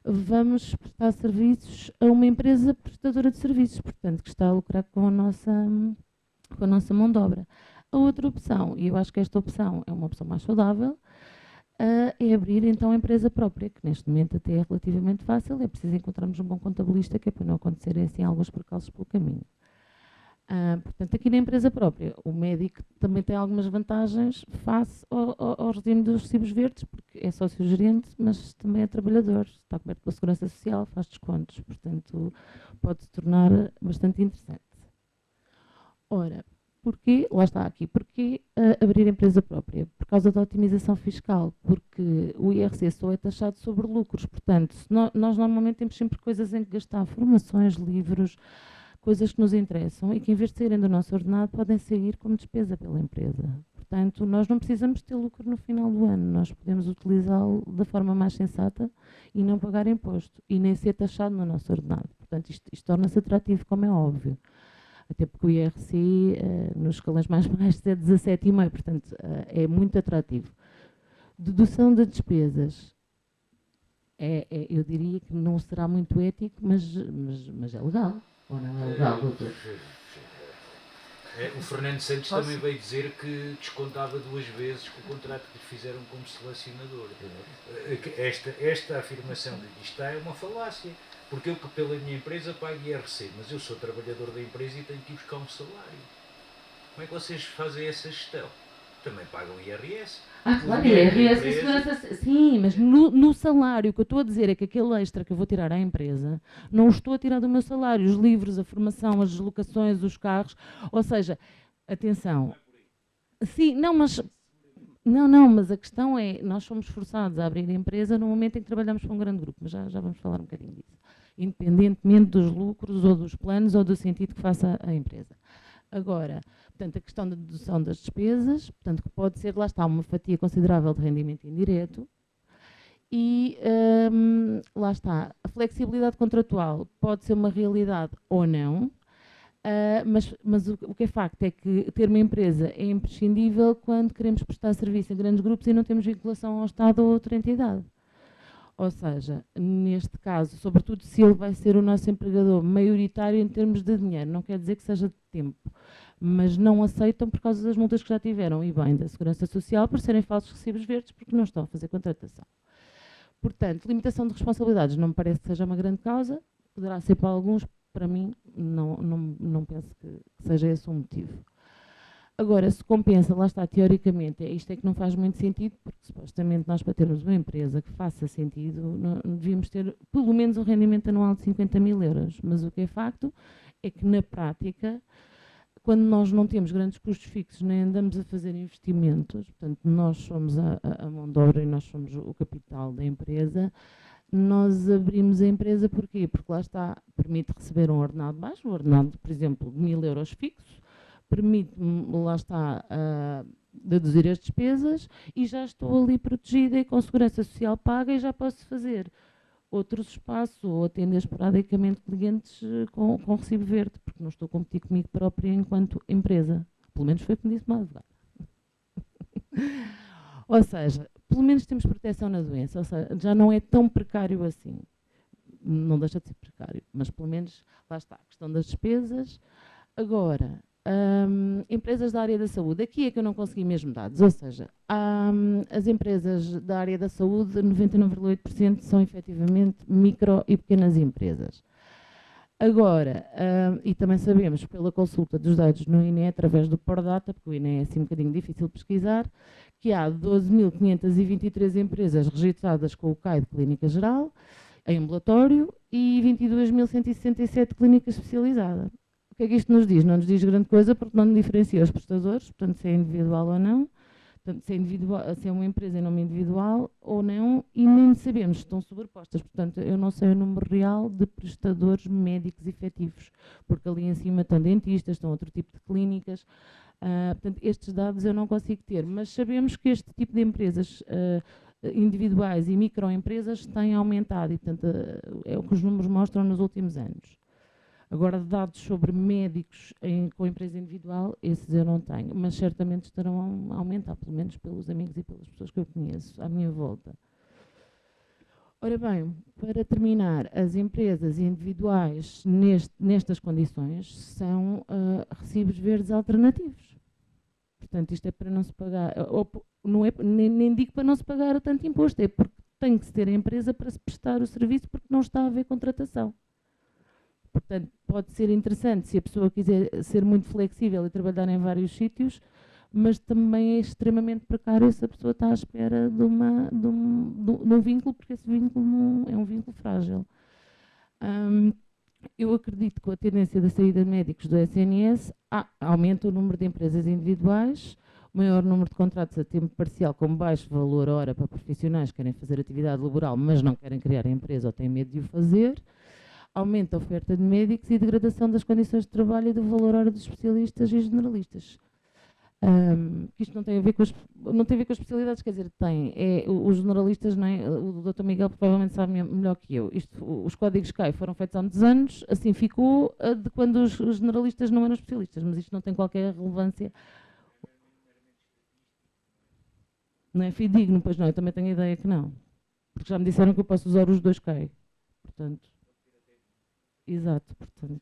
vamos prestar serviços a uma empresa prestadora de serviços, portanto, que está a lucrar com a nossa mão de obra. A outra opção, e eu acho que esta opção é uma opção mais saudável, é abrir então a empresa própria, que neste momento até é relativamente fácil, é preciso encontrarmos um bom contabilista, que é para não acontecerem assim alguns percalços pelo caminho. Portanto, aqui na empresa própria, o médico também tem algumas vantagens face ao regime dos recibos verdes, porque é sócio-gerente, mas também é trabalhador, está coberto pela Segurança Social, faz descontos, portanto, pode se tornar bastante interessante. Ora, porquê? Lá está aqui. Porquê abrir empresa própria? Por causa da otimização fiscal, porque o IRC só é taxado sobre lucros, portanto, nós normalmente temos sempre coisas em que gastar, formações, livros, coisas que nos interessam e que em vez de saírem do nosso ordenado podem sair como despesa pela empresa. Portanto, nós não precisamos ter lucro no final do ano, nós podemos utilizá-lo da forma mais sensata e não pagar imposto e nem ser taxado no nosso ordenado. Portanto, isto torna-se atrativo, como é óbvio. Até porque o IRC, nos escalões mais baixos, é 17,5%, portanto, é muito atrativo. Dedução de despesas. Eu diria que não será muito ético, mas é legal. Ou não é legal, doutor? O Fernando Santos também veio dizer que descontava 2 vezes com o contrato que lhe fizeram como selecionador. Esta afirmação que aqui está é uma falácia, porque eu que pela minha empresa pago IRC, mas eu sou trabalhador da empresa e tenho que ir buscar um salário. Como é que vocês fazem essa gestão? Também pagam IRS. Claro, IRS e segurança. Sim, mas no salário, o que eu estou a dizer é que aquele extra que eu vou tirar à empresa, não o estou a tirar do meu salário. Os livros, a formação, as deslocações, os carros. Ou seja, atenção. Sim, não, mas a questão é, nós somos forçados a abrir a empresa no momento em que trabalhamos para um grande grupo, mas já vamos falar um bocadinho disso. Independentemente dos lucros ou dos planos ou do sentido que faça a empresa. Agora, portanto, a questão da dedução das despesas, portanto, que pode ser, lá está, uma fatia considerável de rendimento indireto e, lá está, a flexibilidade contratual pode ser uma realidade ou não, mas o que é facto é que ter uma empresa é imprescindível quando queremos prestar serviço em grandes grupos e não temos vinculação ao Estado ou a outra entidade. Ou seja, neste caso, sobretudo se ele vai ser o nosso empregador maioritário em termos de dinheiro, não quer dizer que seja de tempo, mas não aceitam por causa das multas que já tiveram e bem da Segurança Social por serem falsos recibos verdes porque não estão a fazer contratação. Portanto, limitação de responsabilidades não me parece que seja uma grande causa, poderá ser para alguns, para mim não penso que seja esse um motivo. Agora, se compensa, lá está, teoricamente, isto é que não faz muito sentido, porque supostamente nós, para termos uma empresa que faça sentido, devíamos ter pelo menos um rendimento anual de 50.000 euros. Mas o que é facto é que, na prática, quando nós não temos grandes custos fixos, nem andamos a fazer investimentos, portanto, nós somos a mão de obra e nós somos o capital da empresa, nós abrimos a empresa porquê? Porque lá está, permite receber um ordenado baixo, um ordenado, por exemplo, de 1.000 euros fixos, permite-me, lá está, deduzir as despesas e já estou ali protegida e com segurança social paga e já posso fazer outros espaços ou atender esporadicamente clientes com recibo verde, porque não estou a competir comigo própria enquanto empresa. Pelo menos foi o que me disse uma advogada. Ou seja, pelo menos temos proteção na doença, ou seja, já não é tão precário assim. Não deixa de ser precário, mas pelo menos lá está, a questão das despesas. Agora, empresas da área da saúde, aqui é que eu não consegui mesmo dados, ou seja, as empresas da área da saúde, 99,8% são efetivamente micro e pequenas empresas. Agora, e também sabemos pela consulta dos dados no INE, através do Pordata, porque o INE é assim um bocadinho difícil de pesquisar, que há 12.523 empresas registradas com o CAI de Clínica Geral, em ambulatório, e 22.167 clínicas especializadas. O que é que isto nos diz? Não nos diz grande coisa porque não diferencia os prestadores, portanto, se é individual ou não, portanto, se é uma empresa em nome individual ou não, e nem sabemos se estão sobrepostas. Portanto, eu não sei o número real de prestadores médicos efetivos, porque ali em cima estão dentistas, estão outro tipo de clínicas. Portanto, estes dados eu não consigo ter, mas sabemos que este tipo de empresas individuais e microempresas têm aumentado e, portanto, é o que os números mostram nos últimos anos. Agora, dados sobre médicos com empresa individual, esses eu não tenho, mas certamente estarão a aumentar, pelo menos pelos amigos e pelas pessoas que eu conheço à minha volta. Ora bem, para terminar, as empresas individuais nestas condições são recibos verdes alternativos. Portanto, isto é para não se pagar, não é, nem digo para não se pagar tanto imposto, é porque tem que se ter a empresa para se prestar o serviço porque não está a haver contratação. Portanto, pode ser interessante se a pessoa quiser ser muito flexível e trabalhar em vários sítios, mas também é extremamente precário se a pessoa está à espera de um vínculo, porque esse vínculo não é um vínculo frágil. Eu acredito que com a tendência da saída de médicos do SNS, aumenta o número de empresas individuais, o maior número de contratos a tempo parcial com baixo valor hora para profissionais que querem fazer atividade laboral, mas não querem criar a empresa ou têm medo de o fazer. Aumenta a oferta de médicos e degradação das condições de trabalho e do valor hora dos especialistas e generalistas. Isto não tem a ver com as especialidades, quer dizer, tem. Os generalistas, não é? O Dr. Miguel provavelmente sabe melhor que eu. Os códigos CAI foram feitos há muitos anos, assim ficou de quando os generalistas não eram especialistas, mas isto não tem qualquer relevância. Não é fidedigno, pois não, eu também tenho a ideia que não. Porque já me disseram que eu posso usar os dois CAI. Portanto. Exato, portanto.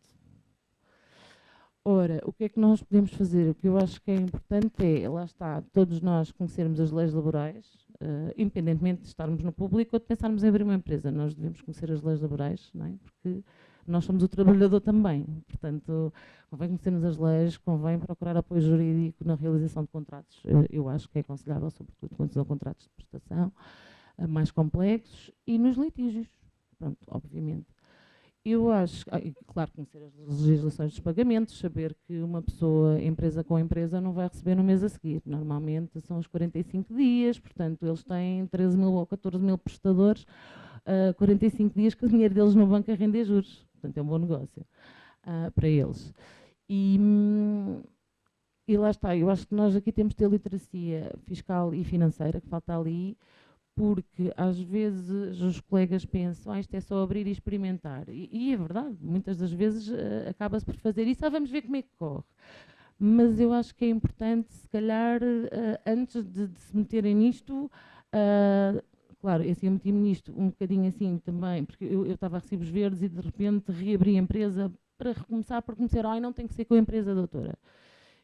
Ora, o que é que nós podemos fazer? O que eu acho que é importante é, lá está, todos nós conhecermos as leis laborais, independentemente de estarmos no público ou de pensarmos em abrir uma empresa. Nós devemos conhecer as leis laborais, não é? Porque nós somos o trabalhador também. Portanto, convém conhecermos as leis, convém procurar apoio jurídico na realização de contratos. Eu acho que é aconselhável, sobretudo quando são contratos de prestação mais complexos e nos litígios. Pronto, obviamente. Eu acho, claro, conhecer as legislações dos pagamentos, saber que uma pessoa, empresa com empresa, não vai receber no mês a seguir. Normalmente são os 45 dias, portanto, eles têm 13.000 ou 14.000 prestadores, 45 dias que o dinheiro deles no banco a render juros. Portanto, é um bom negócio para eles. E lá está, eu acho que nós aqui temos de ter literacia fiscal e financeira, que falta ali, porque às vezes os colegas pensam, isto é só abrir e experimentar. E é verdade, muitas das vezes acaba-se por fazer isso, vamos ver como é que corre. Mas eu acho que é importante, se calhar, antes de se meterem nisto, claro, assim, eu meti-me nisto um bocadinho assim também, porque eu estava a recibos verdes e de repente reabri a empresa para recomeçar, porque me disseram, não tem que ser com a empresa, doutora.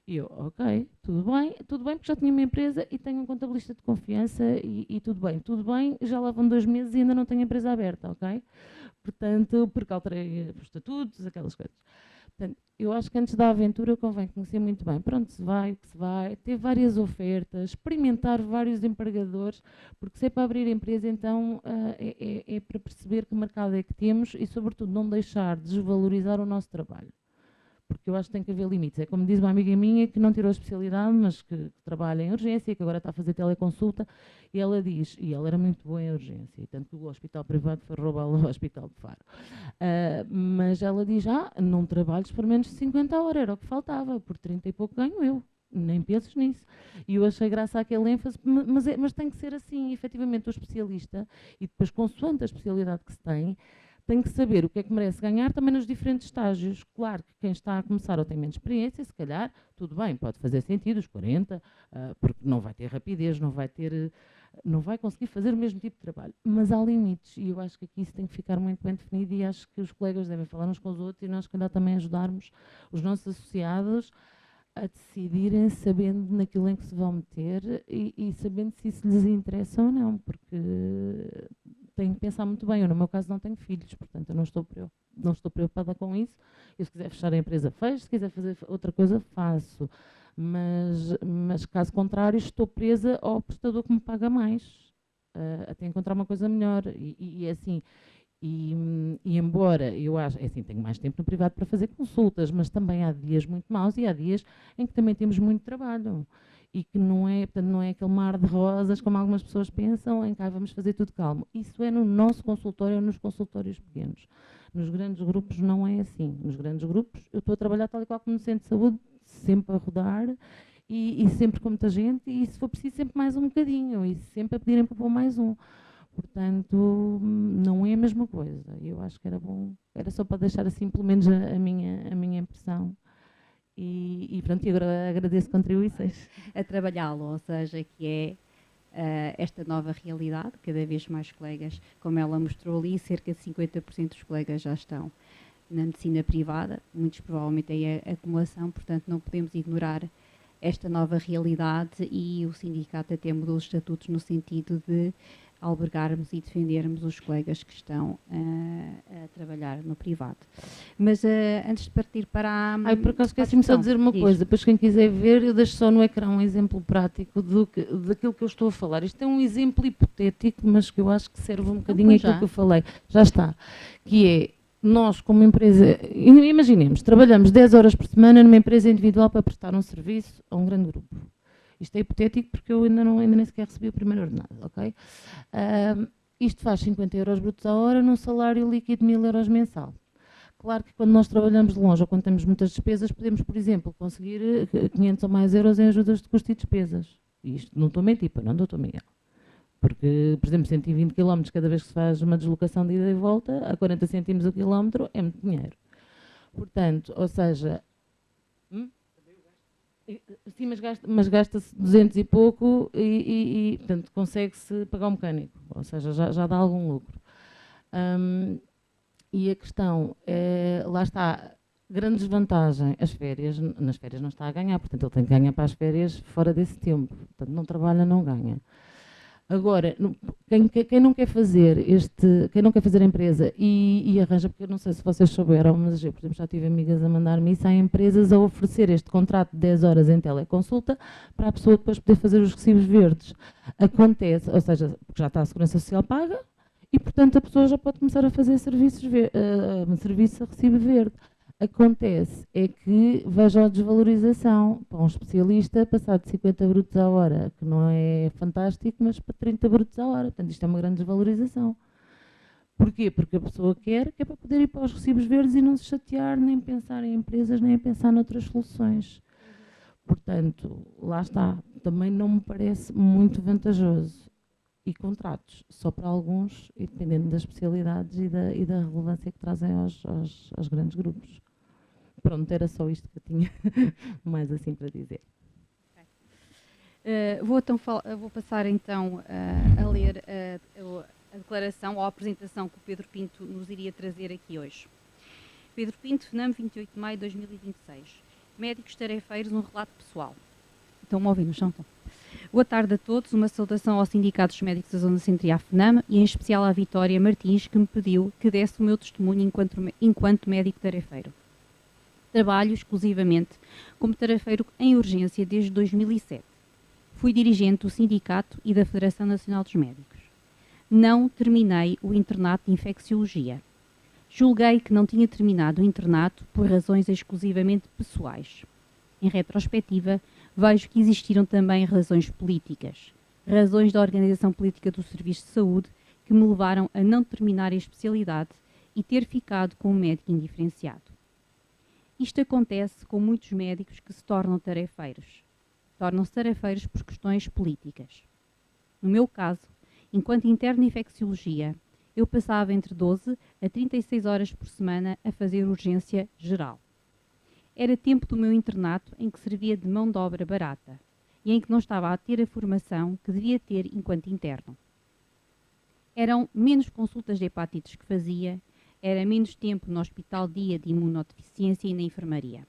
E eu, ok, tudo bem, porque já tinha uma empresa e tenho um contabilista de confiança e tudo bem, já lá vão 2 meses e ainda não tenho a empresa aberta, ok? Portanto, porque alterei os estatutos, aquelas coisas. Portanto, eu acho que antes da aventura convém conhecer muito bem para onde se vai, o que se vai, ter várias ofertas, experimentar vários empregadores, porque se é para abrir empresa, então é para perceber que mercado é que temos e, sobretudo, não deixar de desvalorizar o nosso trabalho. Porque eu acho que tem que haver limites. É como diz uma amiga minha que não tirou a especialidade, mas que trabalha em urgência, que agora está a fazer teleconsulta, e ela diz, e ela era muito boa em urgência, tanto que o hospital privado foi roubá-la ao hospital de Faro. Mas ela diz, não trabalhos por menos de 50 horas, era o que faltava, por 30 e pouco ganho eu. Nem penses nisso. E eu achei graça àquele ênfase, mas tem que ser assim, efetivamente, o especialista, e depois, consoante a especialidade que se tem que saber o que é que merece ganhar também nos diferentes estágios. Claro que quem está a começar ou tem menos experiência, se calhar, tudo bem, pode fazer sentido, os 40, porque não vai ter rapidez, não vai conseguir fazer o mesmo tipo de trabalho. Mas há limites, e eu acho que aqui isso tem que ficar muito bem definido, e acho que os colegas devem falar uns com os outros, e nós, se calhar, também ajudarmos os nossos associados a decidirem sabendo naquilo em que se vão meter e sabendo se isso lhes interessa ou não, porque tenho que pensar muito bem. Eu, no meu caso, não tenho filhos, portanto, eu não estou preocupada com isso. Eu, se quiser fechar a empresa, fecho. Se quiser fazer outra coisa, faço. Mas caso contrário, estou presa ao prestador que me paga mais, até encontrar uma coisa melhor. E é assim, e embora eu acho, é assim, tenho mais tempo no privado para fazer consultas, mas também há dias muito maus e há dias em que também temos muito trabalho. E que não é, portanto, não é aquele mar de rosas, como algumas pessoas pensam, em que vamos fazer tudo calmo. Isso é no nosso consultório ou nos consultórios pequenos. Nos grandes grupos não é assim. Nos grandes grupos eu estou a trabalhar tal e qual como no centro de saúde, sempre a rodar e sempre com muita gente, e se for preciso sempre mais um bocadinho, e sempre a pedirem para pôr mais um. Portanto, não é a mesma coisa. Eu acho que era bom, era só para deixar assim pelo menos a minha impressão. E pronto, e agora agradeço contribuições. A trabalhá-lo, ou seja, que é esta nova realidade, cada vez mais colegas, como ela mostrou ali, cerca de 50% dos colegas já estão na medicina privada, muitos provavelmente é a acumulação, portanto não podemos ignorar esta nova realidade, e o sindicato até mudou os estatutos no sentido de albergarmos e defendermos os colegas que estão a trabalhar no privado. Mas antes de partir para a... Por acaso esqueci-me só de dizer uma coisa, depois quem quiser ver, eu deixo só no ecrã um exemplo prático daquilo que eu estou a falar. Isto é um exemplo hipotético, mas que eu acho que serve um bocadinho aquilo que eu falei. Já está. Que é, nós como empresa, imaginemos, trabalhamos 10 horas por semana numa empresa individual para prestar um serviço a um grande grupo. Isto é hipotético porque eu ainda nem sequer recebi o primeiro ordenado, ok? Isto faz 50 euros brutos à hora num salário líquido de 1000 euros mensal. Claro que quando nós trabalhamos de longe ou quando temos muitas despesas, podemos, por exemplo, conseguir 500 ou mais euros em ajudas de custo e despesas. E isto não estou a mentir, não, doutor Miguel. Porque, por exemplo, 120 km cada vez que se faz uma deslocação de ida e volta, a 40 cêntimos o quilómetro, é muito dinheiro. Portanto, ou seja... Sim, mas gasta-se 200 e pouco e portanto, consegue-se pagar um mecânico, ou seja, já dá algum lucro. E a questão é, lá está, grande desvantagem, nas férias não está a ganhar, portanto ele tem que ganhar para as férias fora desse tempo, portanto não trabalha, não ganha. Agora, quem não quer fazer a empresa e arranja, porque eu não sei se vocês souberam, mas eu, por exemplo, já tive amigas a mandar-me isso, há empresas a oferecer este contrato de 10 horas em teleconsulta para a pessoa depois poder fazer os recibos verdes. Acontece, ou seja, porque já está a Segurança Social paga e, portanto, a pessoa já pode começar a fazer serviço a recibo verde. Acontece é que veja a desvalorização para um especialista passar de 50 brutos à hora, que não é fantástico, mas para 30 brutos à hora. Portanto, isto é uma grande desvalorização. Porquê? Porque a pessoa quer, que é para poder ir para os recibos verdes e não se chatear, nem pensar em empresas, nem pensar noutras soluções. Portanto, lá está. Também não me parece muito vantajoso. E contratos só para alguns, e dependendo das especialidades e da relevância que trazem aos grandes grupos. Pronto, era só isto que eu tinha mais assim para dizer. Vou passar então a ler a declaração ou a apresentação que o Pedro Pinto nos iria trazer aqui hoje. Pedro Pinto, FNAM, 28 de maio de 2026. Médicos tarefeiros, um relato pessoal. Estão-me a ouvir, não estão? Boa tarde a todos, uma saudação ao Sindicato dos Médicos da Zona Centro e à FNAM, e em especial à Vitória Martins, que me pediu que desse o meu testemunho enquanto médico tarefeiro. Trabalho exclusivamente como tarefeiro em urgência desde 2007. Fui dirigente do Sindicato e da Federação Nacional dos Médicos. Não terminei o internato de infecciologia. Julguei que não tinha terminado o internato por razões exclusivamente pessoais. Em retrospectiva, vejo que existiram também razões políticas, razões da organização política do Serviço de Saúde que me levaram a não terminar a especialidade e ter ficado com um médico indiferenciado. Isto acontece com muitos médicos que se tornam tarefeiros. Tornam-se tarefeiros por questões políticas. No meu caso, enquanto interno de infecciologia, eu passava entre 12 a 36 horas por semana a fazer urgência geral. Era tempo do meu internato em que servia de mão de obra barata e em que não estava a ter a formação que devia ter enquanto interno. Eram menos consultas de hepatites que fazia, era menos tempo no hospital-dia de imunodeficiência e na enfermaria.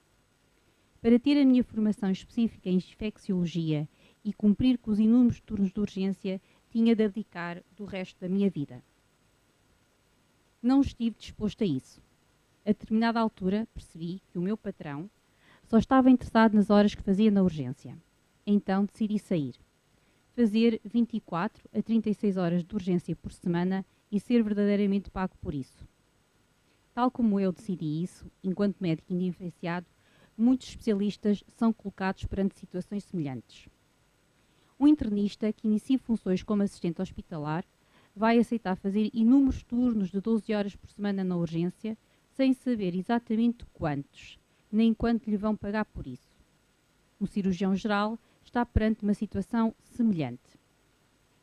Para ter a minha formação específica em infecciologia e cumprir com os inúmeros turnos de urgência, tinha de abdicar do resto da minha vida. Não estive disposto a isso. A determinada altura, percebi que o meu patrão só estava interessado nas horas que fazia na urgência. Então decidi sair. Fazer 24 a 36 horas de urgência por semana e ser verdadeiramente pago por isso. Tal como eu decidi isso, enquanto médico indiferenciado, muitos especialistas são colocados perante situações semelhantes. Um internista que inicia funções como assistente hospitalar vai aceitar fazer inúmeros turnos de 12 horas por semana na urgência, sem saber exatamente quantos, nem quanto lhe vão pagar por isso. Um cirurgião geral está perante uma situação semelhante.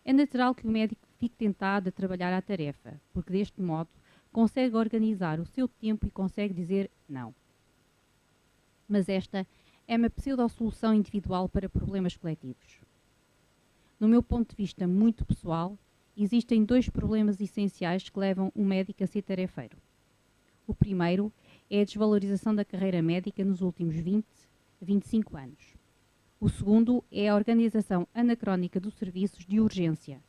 É natural que o médico fique tentado a trabalhar à tarefa, porque deste modo consegue organizar o seu tempo e consegue dizer não. Mas esta é uma pseudo-solução individual para problemas coletivos. No meu ponto de vista muito pessoal, existem dois problemas essenciais que levam um médico a ser tarefeiro. O primeiro é a desvalorização da carreira médica nos últimos 20 a 25 anos. O segundo é a organização anacrónica dos serviços de urgência,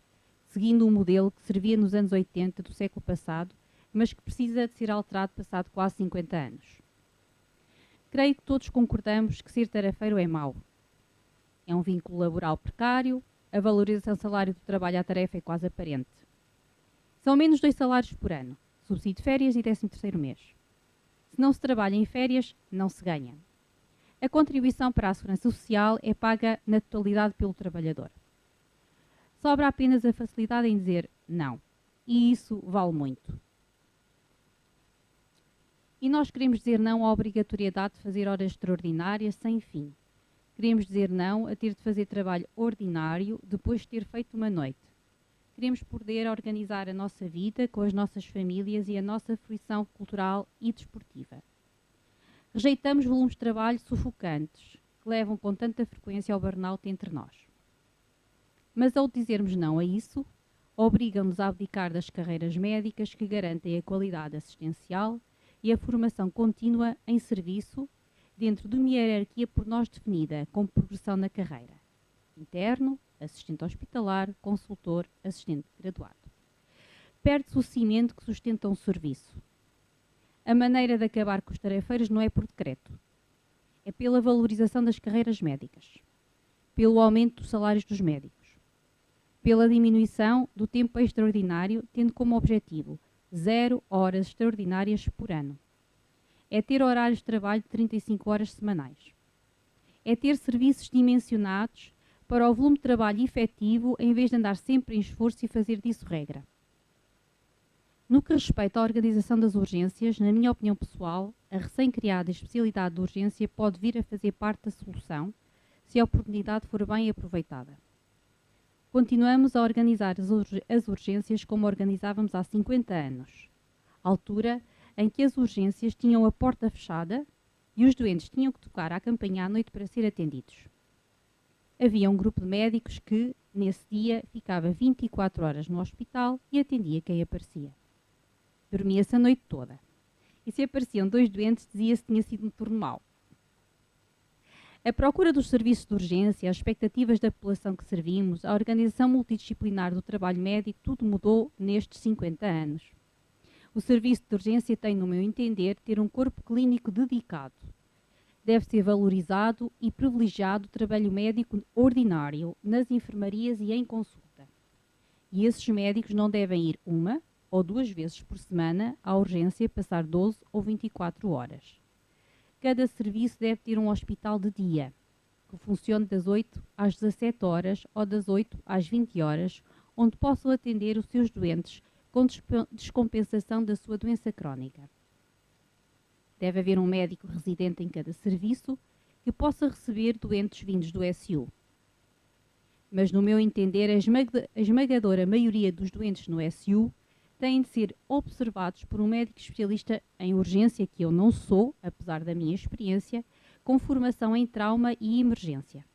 seguindo um modelo que servia nos anos 80 do século passado, mas que precisa de ser alterado passado quase 50 anos. Creio que todos concordamos que ser tarefeiro é mau. É um vínculo laboral precário, a valorização do salário do trabalho à tarefa é quase aparente. São menos 2 salários por ano, subsídio de férias e 13º mês. Se não se trabalha em férias, não se ganha. A contribuição para a segurança social é paga na totalidade pelo trabalhador. Sobra apenas a facilidade em dizer não, e isso vale muito. E nós queremos dizer não à obrigatoriedade de fazer horas extraordinárias sem fim. Queremos dizer não a ter de fazer trabalho ordinário depois de ter feito uma noite. Queremos poder organizar a nossa vida com as nossas famílias e a nossa fruição cultural e desportiva. Rejeitamos volumes de trabalho sufocantes, que levam com tanta frequência ao burnout entre nós. Mas ao dizermos não a isso, obrigam-nos a abdicar das carreiras médicas que garantem a qualidade assistencial e a formação contínua em serviço dentro de uma hierarquia por nós definida como progressão na carreira. Interno, assistente hospitalar, consultor, assistente graduado. Perde-se o cimento que sustenta um serviço. A maneira de acabar com os tarefeiros não é por decreto. É pela valorização das carreiras médicas, pelo aumento dos salários dos médicos, pela diminuição do tempo extraordinário, tendo como objetivo 0 horas extraordinárias por ano. É ter horários de trabalho de 35 horas semanais. É ter serviços dimensionados para o volume de trabalho efetivo, em vez de andar sempre em esforço e fazer disso regra. No que respeita à organização das urgências, na minha opinião pessoal, a recém-criada especialidade de urgência pode vir a fazer parte da solução, se a oportunidade for bem aproveitada. Continuamos a organizar as urgências como organizávamos há 50 anos, altura em que as urgências tinham a porta fechada e os doentes tinham que tocar à campainha à noite para ser atendidos. Havia um grupo de médicos que, nesse dia, ficava 24 horas no hospital e atendia quem aparecia. Dormia-se a noite toda. E se apareciam 2 doentes, dizia-se que tinha sido um turno mau. A procura dos serviços de urgência, as expectativas da população que servimos, a organização multidisciplinar do trabalho médico, tudo mudou nestes 50 anos. O serviço de urgência tem, no meu entender, ter um corpo clínico dedicado, deve ser valorizado e privilegiado o trabalho médico ordinário nas enfermarias e em consulta. E esses médicos não devem ir 1 ou 2 vezes por semana à urgência passar 12 ou 24 horas. Cada serviço deve ter um hospital de dia, que funcione das 8 às 17 horas ou das 8 às 20 horas, onde possam atender os seus doentes com descompensação da sua doença crónica. Deve haver um médico residente em cada serviço que possa receber doentes vindos do SU. Mas, no meu entender, a esmagadora maioria dos doentes no SU têm de ser observados por um médico especialista em urgência, que eu não sou, apesar da minha experiência, com formação em trauma e emergência.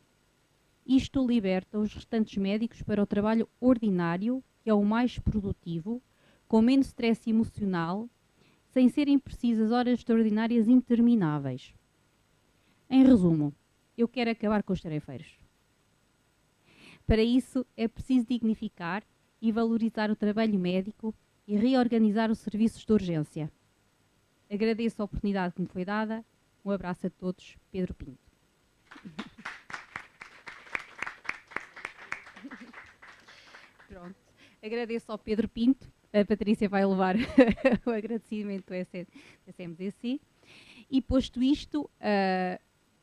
Isto liberta os restantes médicos para o trabalho ordinário, que é o mais produtivo, com menos stress emocional, sem serem precisas horas extraordinárias intermináveis. Em resumo, eu quero acabar com os tarefeiros. Para isso, é preciso dignificar e valorizar o trabalho médico e reorganizar os serviços de urgência. Agradeço a oportunidade que me foi dada. Um abraço a todos. Pedro Pinto. Pronto. Agradeço ao Pedro Pinto. A Patrícia vai levar o agradecimento do SMDC. E posto isto,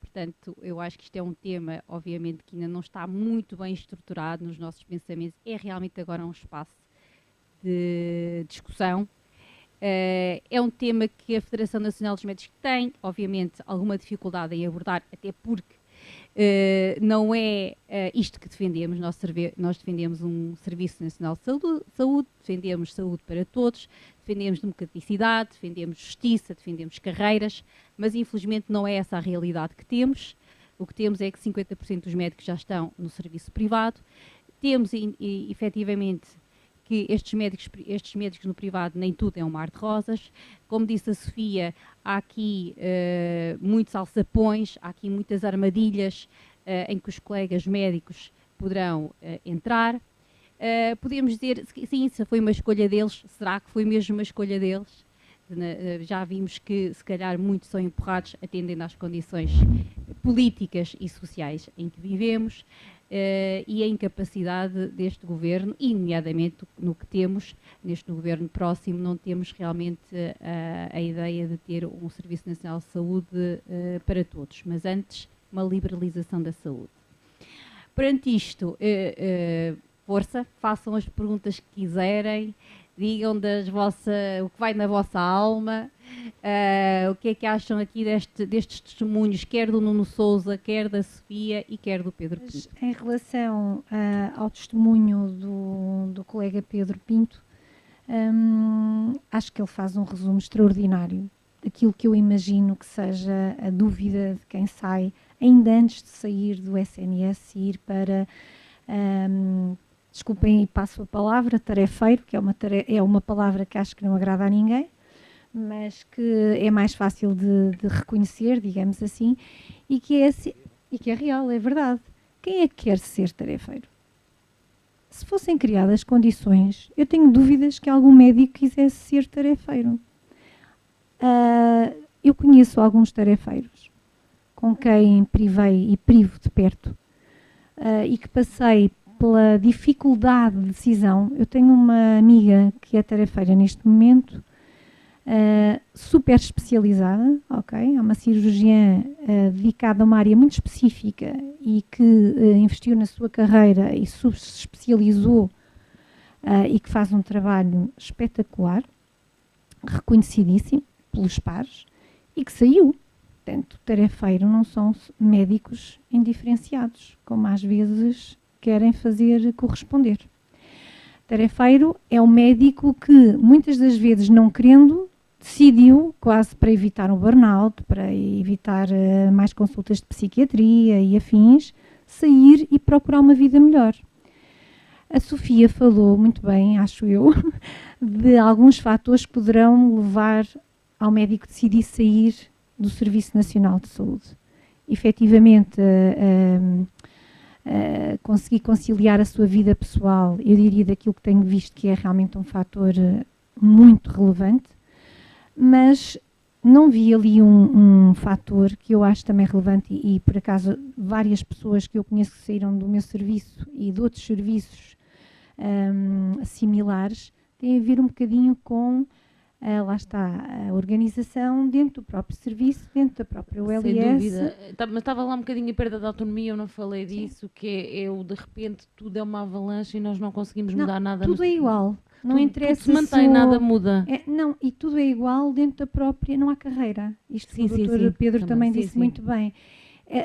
portanto, eu acho que isto é um tema, obviamente, que ainda não está muito bem estruturado nos nossos pensamentos. É realmente agora um espaço de discussão. É um tema que a Federação Nacional dos Médicos tem, obviamente, alguma dificuldade em abordar, até porque não é isto que defendemos. Nós defendemos um Serviço Nacional de Saúde, defendemos saúde para todos, defendemos democraticidade, defendemos justiça, defendemos carreiras, mas infelizmente não é essa a realidade que temos. O que temos é que 50% dos médicos já estão no serviço privado. Temos, efetivamente, que estes médicos no privado, nem tudo é um mar de rosas. Como disse a Sofia, há aqui muitos alçapões, há aqui muitas armadilhas em que os colegas médicos poderão entrar. Podemos dizer, sim, se foi uma escolha deles, será que foi mesmo uma escolha deles? Já vimos que, se calhar, muitos são empurrados atendendo às condições políticas e sociais em que vivemos. E a incapacidade deste governo, e nomeadamente no que temos, neste governo próximo, não temos realmente a ideia de ter um Serviço Nacional de Saúde para todos, mas antes uma liberalização da saúde. Perante isto, força, façam as perguntas que quiserem, digam o que vai na vossa alma, o que é que acham aqui destes testemunhos, quer do Nuno Sousa, quer da Sofia e quer do Pedro Pinto. Em relação ao testemunho do colega Pedro Pinto, acho que ele faz um resumo extraordinário daquilo que eu imagino que seja a dúvida de quem sai, ainda antes de sair do SNS e ir para... desculpem e passo a palavra, tarefeiro, que é uma palavra que acho que não agrada a ninguém, mas que é mais fácil de reconhecer, digamos assim, e que é real, é verdade. Quem é que quer ser tarefeiro? Se fossem criadas condições, eu tenho dúvidas que algum médico quisesse ser tarefeiro. Eu conheço alguns tarefeiros com quem privei e privo de perto e que passei pela dificuldade de decisão. Eu tenho uma amiga que é tarefeira neste momento, super especializada, ok? É uma cirurgiã dedicada a uma área muito específica e que investiu na sua carreira e se especializou e que faz um trabalho espetacular, reconhecidíssimo pelos pares e que saiu. Portanto, tarefeiro não são médicos indiferenciados, como às vezes querem fazer corresponder. Tarefeiro é um médico que, muitas das vezes não querendo, decidiu, quase para evitar um burnout, para evitar mais consultas de psiquiatria e afins, sair e procurar uma vida melhor. A Sofia falou muito bem, acho eu, de alguns fatores que poderão levar ao médico decidir sair do Serviço Nacional de Saúde. Efetivamente, conseguir conciliar a sua vida pessoal, eu diria daquilo que tenho visto que é realmente um fator muito relevante, mas não vi ali um fator que eu acho também relevante e, por acaso, várias pessoas que eu conheço que saíram do meu serviço e de outros serviços similares têm a ver um bocadinho com, lá está, a organização dentro do próprio serviço, dentro da própria ULS. Sem dúvida. Mas estava lá um bocadinho a perda de autonomia, eu não falei disso, que é o de repente tudo é uma avalanche e nós não conseguimos mudar nada. Tudo é igual. Não interessa. Tudo se mantém, nada muda. Não, e tudo é igual dentro da própria, não há carreira. Isto Sim, o Dr. Pedro também disse muito bem.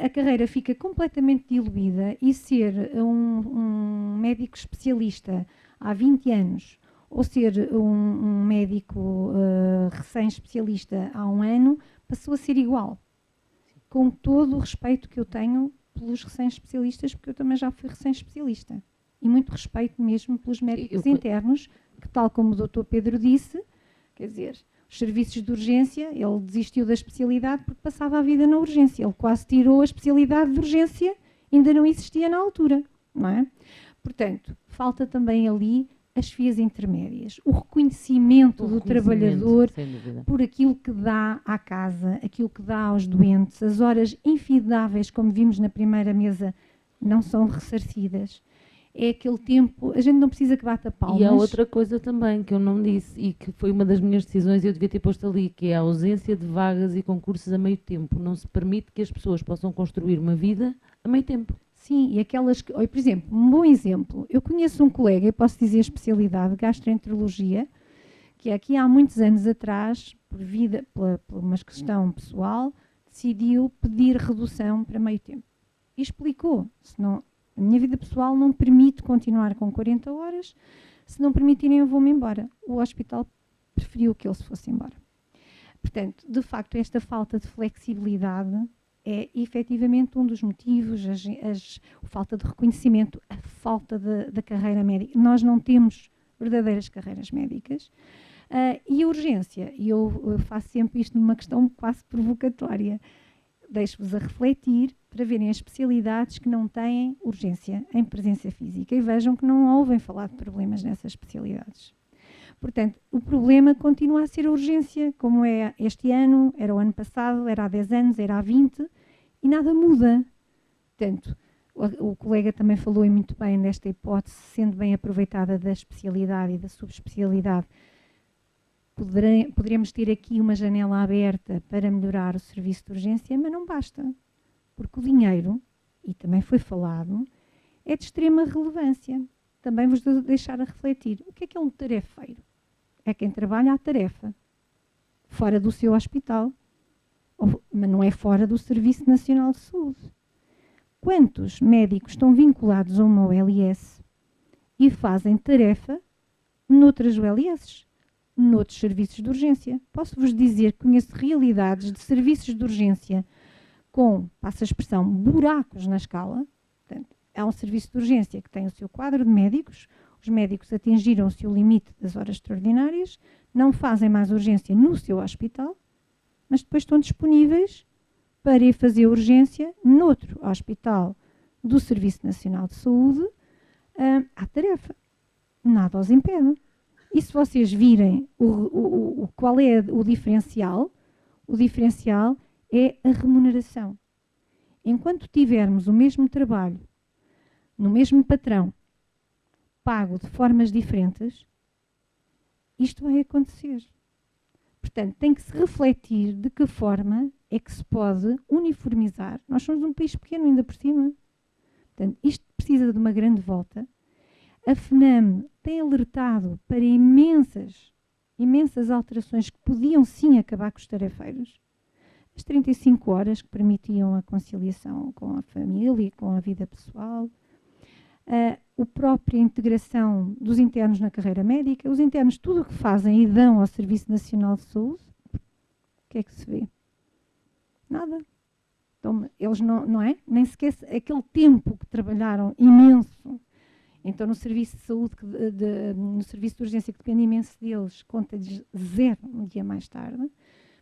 A carreira fica completamente diluída e ser um médico especialista há 20 anos ou ser um médico recém-especialista há 1 ano passou a ser igual. Com todo o respeito que eu tenho pelos recém-especialistas, porque eu também já fui recém-especialista. E muito respeito mesmo pelos médicos internos, que tal como o Dr. Pedro disse, quer dizer, os serviços de urgência, ele desistiu da especialidade porque passava a vida na urgência. Ele quase tirou a especialidade de urgência, ainda não existia na altura, não é? Portanto, falta também ali as vias intermédias, o reconhecimento do trabalhador por aquilo que dá à casa, aquilo que dá aos doentes, as horas infidáveis, como vimos na primeira mesa, não são ressarcidas. É aquele tempo, a gente não precisa que bata palmas. E há outra coisa também que eu não disse e que foi uma das minhas decisões e eu devia ter posto ali, que é a ausência de vagas e concursos a meio tempo. Não se permite que as pessoas possam construir uma vida a meio tempo. Sim, e aquelas que, por exemplo, um bom exemplo, eu conheço um colega, eu posso dizer a especialidade de gastroenterologia, que aqui há muitos anos atrás, por uma questão pessoal, decidiu pedir redução para meio tempo. E explicou, senão a minha vida pessoal não permite continuar com 40 horas, se não permitirem eu vou-me embora. O hospital preferiu que ele se fosse embora. Portanto, de facto, esta falta de flexibilidade é efetivamente um dos motivos, a falta de reconhecimento, a falta da carreira médica. Nós não temos verdadeiras carreiras médicas. E a urgência, e eu faço sempre isto numa questão quase provocatória, deixo-vos a refletir para verem as especialidades que não têm urgência em presença física e vejam que não ouvem falar de problemas nessas especialidades. Portanto, o problema continua a ser a urgência, como é este ano, era o ano passado, era há 10 anos, era há 20, e nada muda. Portanto, o colega também falou e muito bem nesta hipótese, sendo bem aproveitada da especialidade e da subespecialidade, poderemos ter aqui uma janela aberta para melhorar o serviço de urgência, mas não basta, porque o dinheiro, e também foi falado, é de extrema relevância. Também vos vou deixar a refletir. O que é um tarefeiro? É quem trabalha à tarefa, fora do seu hospital, mas não é fora do Serviço Nacional de Saúde. Quantos médicos estão vinculados a uma OLS e fazem tarefa noutras OLS, noutros serviços de urgência? Posso-vos dizer que conheço realidades de serviços de urgência com, passa a expressão, buracos na escala. Portanto, há um serviço de urgência que tem o seu quadro de médicos, os médicos atingiram o seu limite das horas extraordinárias, não fazem mais urgência no seu hospital, mas depois estão disponíveis para ir fazer urgência noutro hospital do Serviço Nacional de Saúde à tarefa. Nada os impede. E se vocês virem qual é o diferencial é a remuneração. Enquanto tivermos o mesmo trabalho, no mesmo patrão, pago de formas diferentes, isto vai acontecer. Portanto, tem que se refletir de que forma é que se pode uniformizar. Nós somos um país pequeno ainda por cima. Portanto, isto precisa de uma grande volta. A FNAM tem alertado para imensas alterações que podiam sim acabar com os tarefeiros. As 35 horas que permitiam a conciliação com a família, com a vida pessoal. A própria integração dos internos na carreira médica. Os internos, tudo o que fazem e dão ao Serviço Nacional de Saúde, o que é que se vê? Nada. Então, eles não é? Nem sequer aquele tempo que trabalharam imenso. Então, no serviço de saúde, no serviço de urgência que depende imenso deles, conta-lhes 0 um dia mais tarde.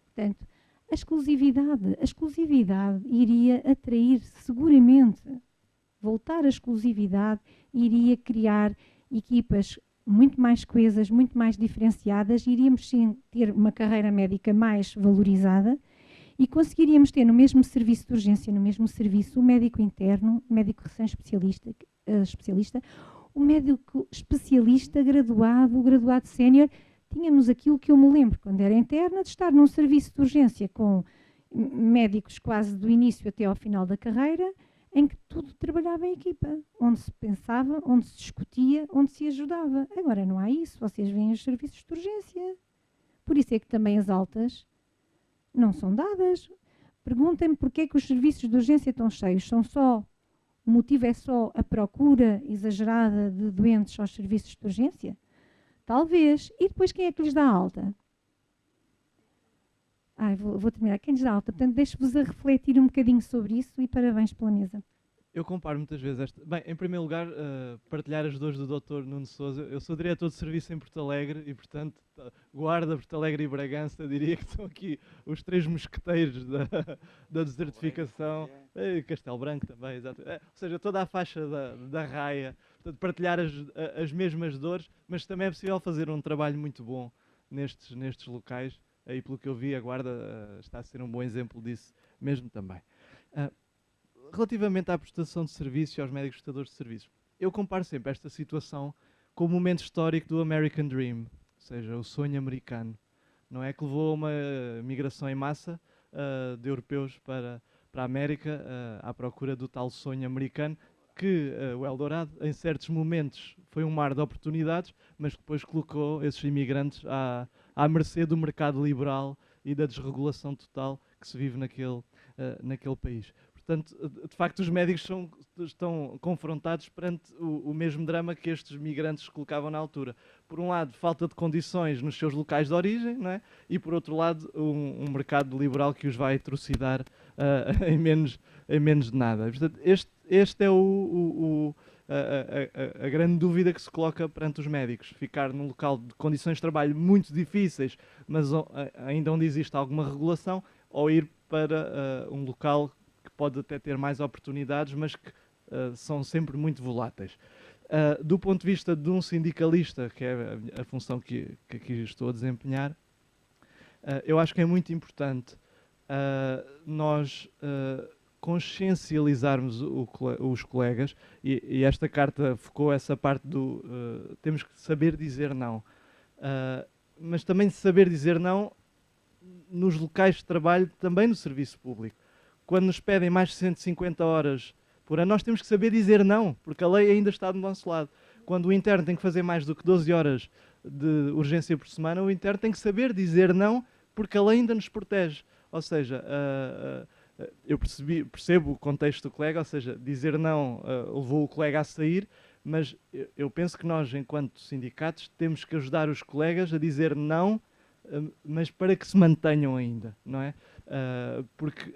Portanto, a exclusividade iria atrair seguramente, voltar à exclusividade iria criar equipas muito mais coesas, muito mais diferenciadas, iríamos sim ter uma carreira médica mais valorizada e conseguiríamos ter no mesmo serviço de urgência, no mesmo serviço, o médico interno, o médico recém-especialista, o médico especialista, graduado, o graduado sénior. Tínhamos aquilo que eu me lembro, quando era interna, de estar num serviço de urgência com médicos quase do início até ao final da carreira, em que tudo trabalhava em equipa, onde se pensava, onde se discutia, onde se ajudava. Agora não há isso, vocês veem os serviços de urgência. Por isso é que também as altas não são dadas. Perguntem-me porque é que os serviços de urgência estão cheios. O motivo é só a procura exagerada de doentes aos serviços de urgência? Talvez. E depois quem é que lhes dá alta? Vou terminar. Quem lhes dá alta? Portanto, deixo-vos a refletir um bocadinho sobre isso e parabéns pela mesa. Eu comparo muitas vezes esta... Bem, em primeiro lugar, partilhar as dores do Dr. Nuno Sousa. Eu sou diretor de serviço em Porto Alegre e, portanto, Guarda, Porto Alegre e Bragança, diria que são aqui os 3 mosqueteiros da desertificação. E Castelo Branco também, exato. Ou seja, toda a faixa da raia. Portanto, partilhar as mesmas dores, mas também é possível fazer um trabalho muito bom nestes locais. Aí, pelo que eu vi, a Guarda está a ser um bom exemplo disso mesmo também. Relativamente à prestação de serviço e aos médicos prestadores de serviços, eu comparo sempre esta situação com o momento histórico do American Dream, ou seja, o sonho americano, não é? Que levou a uma migração em massa de europeus para a América à procura do tal sonho americano, que o Eldorado, em certos momentos, foi um mar de oportunidades, mas depois colocou esses imigrantes à mercê do mercado liberal e da desregulação total que se vive naquele país. Portanto, de facto, os médicos estão confrontados perante o mesmo drama que estes migrantes colocavam na altura. Por um lado, falta de condições nos seus locais de origem, não é? E por outro lado, um mercado liberal que os vai trucidar em menos de nada. Portanto, este é a grande dúvida que se coloca perante os médicos. Ficar num local de condições de trabalho muito difíceis, mas ainda onde existe alguma regulação, ou ir para um local que pode até ter mais oportunidades, mas que são sempre muito voláteis. Do ponto de vista de um sindicalista, que é a função que aqui estou a desempenhar, eu acho que é muito importante nós consciencializarmos os colegas, e esta carta focou essa parte do temos que saber dizer não, mas também saber dizer não nos locais de trabalho, também no serviço público. Quando nos pedem mais de 150 horas por ano, nós temos que saber dizer não, porque a lei ainda está do nosso lado. Quando o interno tem que fazer mais do que 12 horas de urgência por semana, o interno tem que saber dizer não, porque a lei ainda nos protege. Ou seja, eu percebo o contexto do colega, ou seja, dizer não levou o colega a sair, mas eu penso que nós, enquanto sindicatos, temos que ajudar os colegas a dizer não, mas para que se mantenham ainda, não é? Porque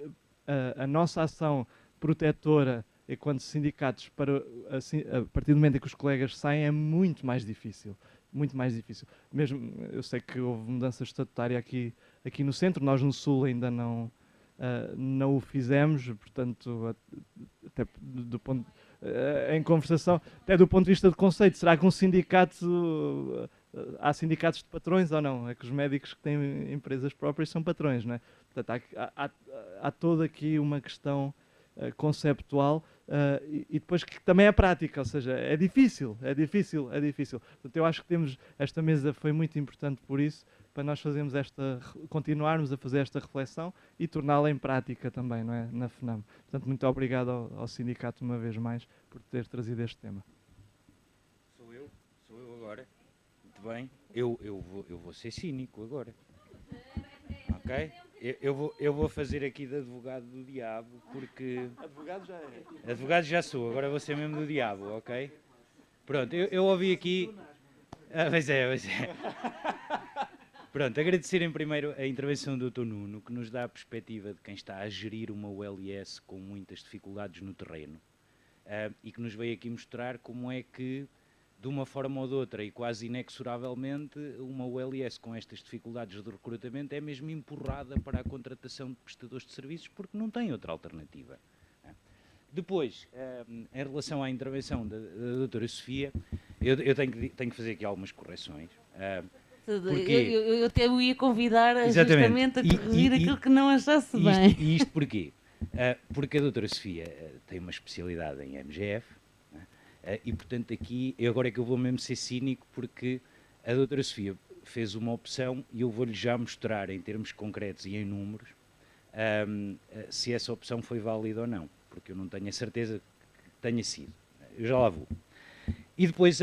a nossa ação protetora enquanto sindicatos, a partir do momento em que os colegas saem, é muito mais difícil. Muito mais difícil. Mesmo, eu sei que houve mudança estatutária aqui no centro, nós no Sul ainda não o fizemos, portanto, até do ponto, em conversação, até do ponto de vista de conceito, será que um sindicato, há sindicatos de patrões ou não? É que os médicos que têm empresas próprias são patrões, não é? Portanto, há toda aqui uma questão conceptual e depois que também é prática, ou seja, é difícil. Portanto, eu acho que esta mesa foi muito importante por isso, para nós continuarmos a fazer esta reflexão e torná-la em prática também, não é? Na FNAM. Portanto, muito obrigado ao sindicato uma vez mais por ter trazido este tema. Sou eu agora. Muito bem. Eu vou ser cínico agora. Ok? Eu vou fazer aqui de advogado do diabo, porque... Advogado já é. Advogado já sou, agora vou ser mesmo do diabo, ok? Pronto, eu ouvi aqui... Pois é. Pronto, agradecer em primeiro a intervenção do Dr. Nuno, que nos dá a perspectiva de quem está a gerir uma ULS com muitas dificuldades no terreno e que nos veio aqui mostrar como é que, de uma forma ou de outra e quase inexoravelmente, uma ULS com estas dificuldades de recrutamento é mesmo empurrada para a contratação de prestadores de serviços porque não tem outra alternativa. Depois, em relação à intervenção da doutora Sofia, eu tenho que fazer aqui algumas correções. Porque... Eu até o ia convidar Exatamente. justamente a corrigir aquilo que não achasse bem. E isto porquê? Porque a doutora Sofia tem uma especialidade em MGF, e portanto aqui, agora é que eu vou mesmo ser cínico, porque a doutora Sofia fez uma opção e eu vou-lhe já mostrar em termos concretos e em números se essa opção foi válida ou não, porque eu não tenho a certeza que tenha sido. Eu já lá vou. E depois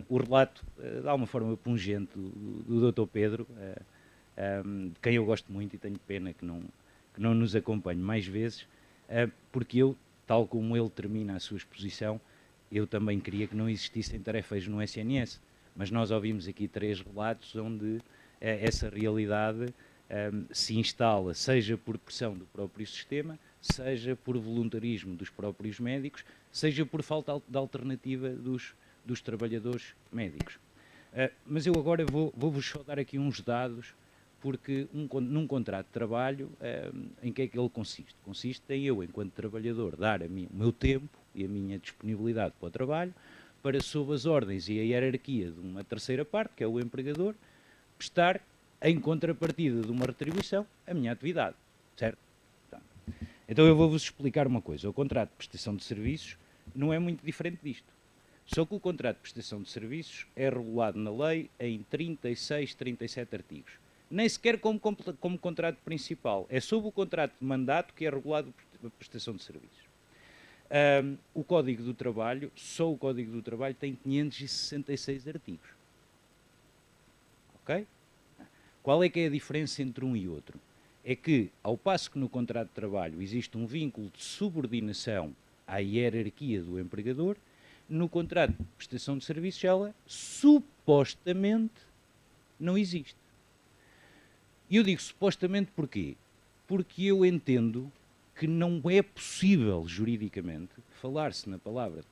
o relato, de alguma forma pungente, do Dr. Pedro, de quem eu gosto muito e tenho pena que não nos acompanhe mais vezes, porque eu, tal como ele termina a sua exposição, eu também queria que não existissem tarefeiros no SNS, mas nós ouvimos aqui 3 relatos onde essa realidade se instala, seja por pressão do próprio sistema, seja por voluntarismo dos próprios médicos, seja por falta de alternativa dos trabalhadores médicos. Mas eu agora vou-vos só dar aqui uns dados, porque num contrato de trabalho, em que é que ele consiste? Consiste em eu, enquanto trabalhador, dar o meu tempo e a minha disponibilidade para o trabalho, para, sob as ordens e a hierarquia de uma terceira parte, que é o empregador, prestar, em contrapartida de uma retribuição, a minha atividade. Certo? Então eu vou-vos explicar uma coisa. O contrato de prestação de serviços não é muito diferente disto. Só que o contrato de prestação de serviços é regulado na lei em 36, 37 artigos. Nem sequer como contrato principal. É sob o contrato de mandato que é regulado a prestação de serviços. O Código do Trabalho, só o Código do Trabalho, tem 566 artigos. Ok? Qual é que é a diferença entre um e outro? É que, ao passo que no contrato de trabalho existe um vínculo de subordinação à hierarquia do empregador, no contrato de prestação de serviços ela supostamente não existe. E eu digo supostamente porquê? Porque eu entendo que não é possível juridicamente falar-se na palavra de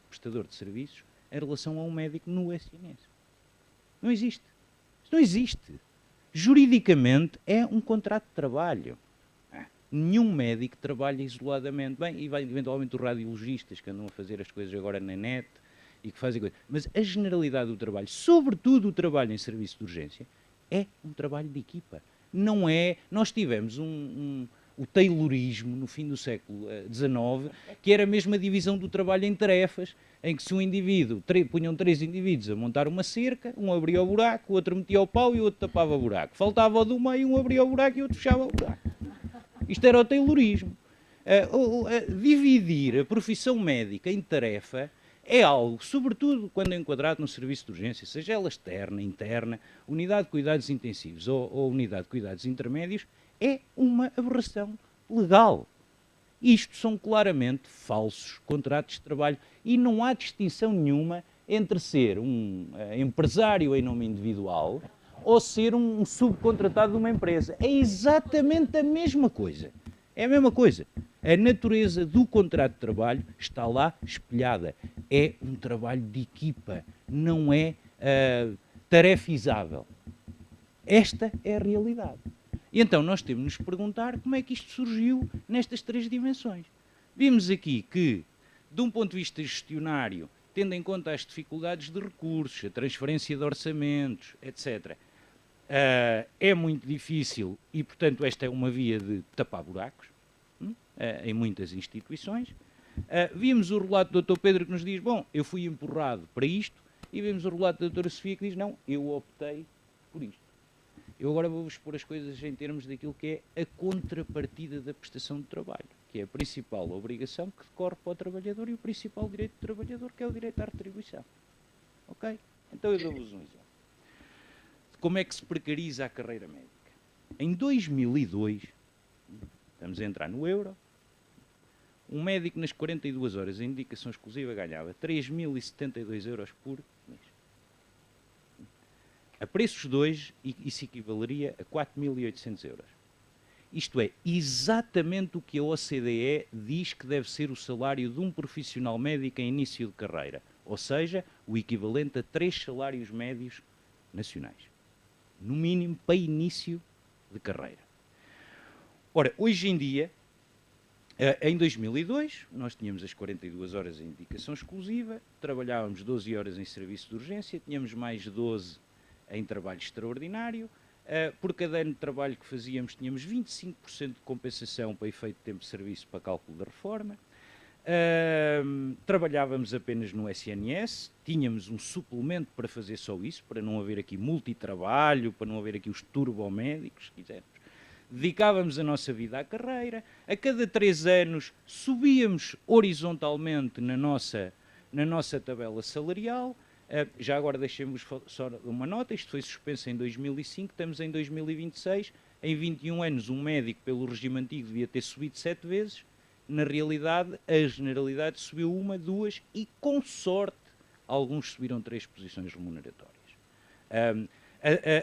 prestador de serviços em relação a um médico no SNS. Não existe. Isto não existe. Juridicamente é um contrato de trabalho. Nenhum médico trabalha isoladamente. Bem, e vai eventualmente os radiologistas que andam a fazer as coisas agora na net e que fazem coisas. Mas a generalidade do trabalho, sobretudo o trabalho em serviço de urgência, é um trabalho de equipa. Não é... Nós tivemos o taylorismo no fim do século XIX, que era mesmo a divisão do trabalho em tarefas, em que se um indivíduo, punham 3 indivíduos a montar uma cerca, um abria o buraco, o outro metia o pau e o outro tapava o buraco. Faltava o do meio, um abria o buraco e o outro fechava o buraco. Isto era o taylorismo. Dividir a profissão médica em tarefa é algo, sobretudo quando é enquadrado no serviço de urgência, seja ela externa, interna, unidade de cuidados intensivos ou unidade de cuidados intermédios, é uma aberração legal. Isto são claramente falsos contratos de trabalho e não há distinção nenhuma entre ser um empresário em nome individual ou ser um subcontratado de uma empresa. É exatamente a mesma coisa. É a mesma coisa. A natureza do contrato de trabalho está lá espelhada. É um trabalho de equipa, não é tarefizável. Esta é a realidade. E então nós temos de nos perguntar como é que isto surgiu nestas 3 dimensões. Vimos aqui que, de um ponto de vista gestionário, tendo em conta as dificuldades de recursos, a transferência de orçamentos, etc., é muito difícil e, portanto, esta é uma via de tapar buracos em muitas instituições. Vimos o relato do Dr. Pedro que nos diz, bom, eu fui empurrado para isto, e vimos o relato da Dra. Sofia que diz, não, eu optei por isto. Eu agora vou-vos pôr as coisas em termos daquilo que é a contrapartida da prestação de trabalho, que é a principal obrigação que decorre para o trabalhador e o principal direito do trabalhador, que é o direito à retribuição. Ok? Então eu dou-vos um exemplo. Como é que se precariza a carreira médica? Em 2002, estamos a entrar no euro, um médico nas 42 horas em indicação exclusiva ganhava 3.072 euros por mês. A preços de hoje, isso equivaleria a 4.800 euros. Isto é exatamente o que a OCDE diz que deve ser o salário de um profissional médico em início de carreira, ou seja, o equivalente a 3 salários médios nacionais, no mínimo para início de carreira. Ora, hoje em dia, Em 2002, nós tínhamos as 42 horas em dedicação exclusiva, trabalhávamos 12 horas em serviço de urgência, tínhamos mais 12 em trabalho extraordinário. Por cada ano de trabalho que fazíamos, tínhamos 25% de compensação para efeito de tempo de serviço para cálculo da reforma. Trabalhávamos apenas no SNS, tínhamos um suplemento para fazer só isso, para não haver aqui multitrabalho, para não haver aqui os turbomédicos, se quisermos. Dedicávamos a nossa vida à carreira, a cada 3 anos subíamos horizontalmente na nossa tabela salarial. Já agora deixemos só uma nota, isto foi suspenso em 2005, estamos em 2026, em 21 anos um médico pelo regime antigo devia ter subido 7 vezes, na realidade a generalidade subiu 1, 2 e com sorte alguns subiram 3 posições remuneratórias.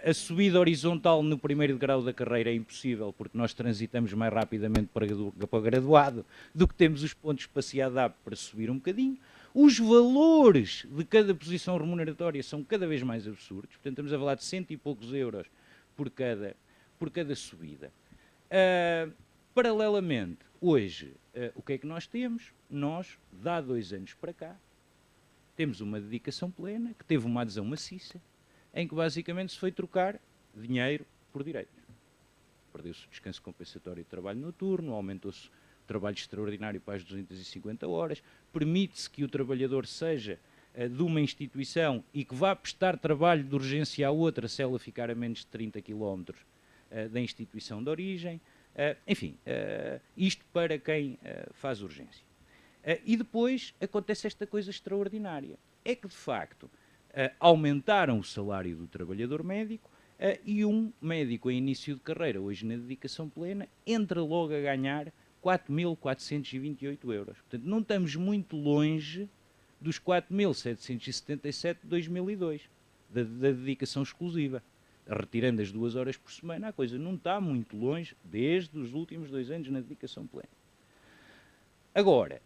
A subida horizontal no primeiro grau da carreira é impossível, porque nós transitamos mais rapidamente para o graduado do que temos os pontos para se ADAP para subir um bocadinho. Os valores de cada posição remuneratória são cada vez mais absurdos, portanto estamos a falar de 100 e poucos euros por cada subida. Paralelamente, hoje, o que é que nós temos? Nós, de há 2 anos para cá, temos uma dedicação plena, que teve uma adesão maciça, em que basicamente se foi trocar dinheiro por direitos. Perdeu-se o descanso compensatório de trabalho noturno, aumentou-se o trabalho extraordinário para as 250 horas, permite-se que o trabalhador seja de uma instituição e que vá prestar trabalho de urgência à outra se ela ficar a menos de 30 km da instituição de origem. Enfim, isto para quem faz urgência. E depois acontece esta coisa extraordinária. É que, de facto, aumentaram o salário do trabalhador médico e um médico em início de carreira, hoje na dedicação plena, entra logo a ganhar 4.428 euros. Portanto, não estamos muito longe dos 4.777 de 2002, da dedicação exclusiva. Retirando as 2 horas por semana, a coisa não está muito longe desde os últimos 2 anos na dedicação plena. Agora,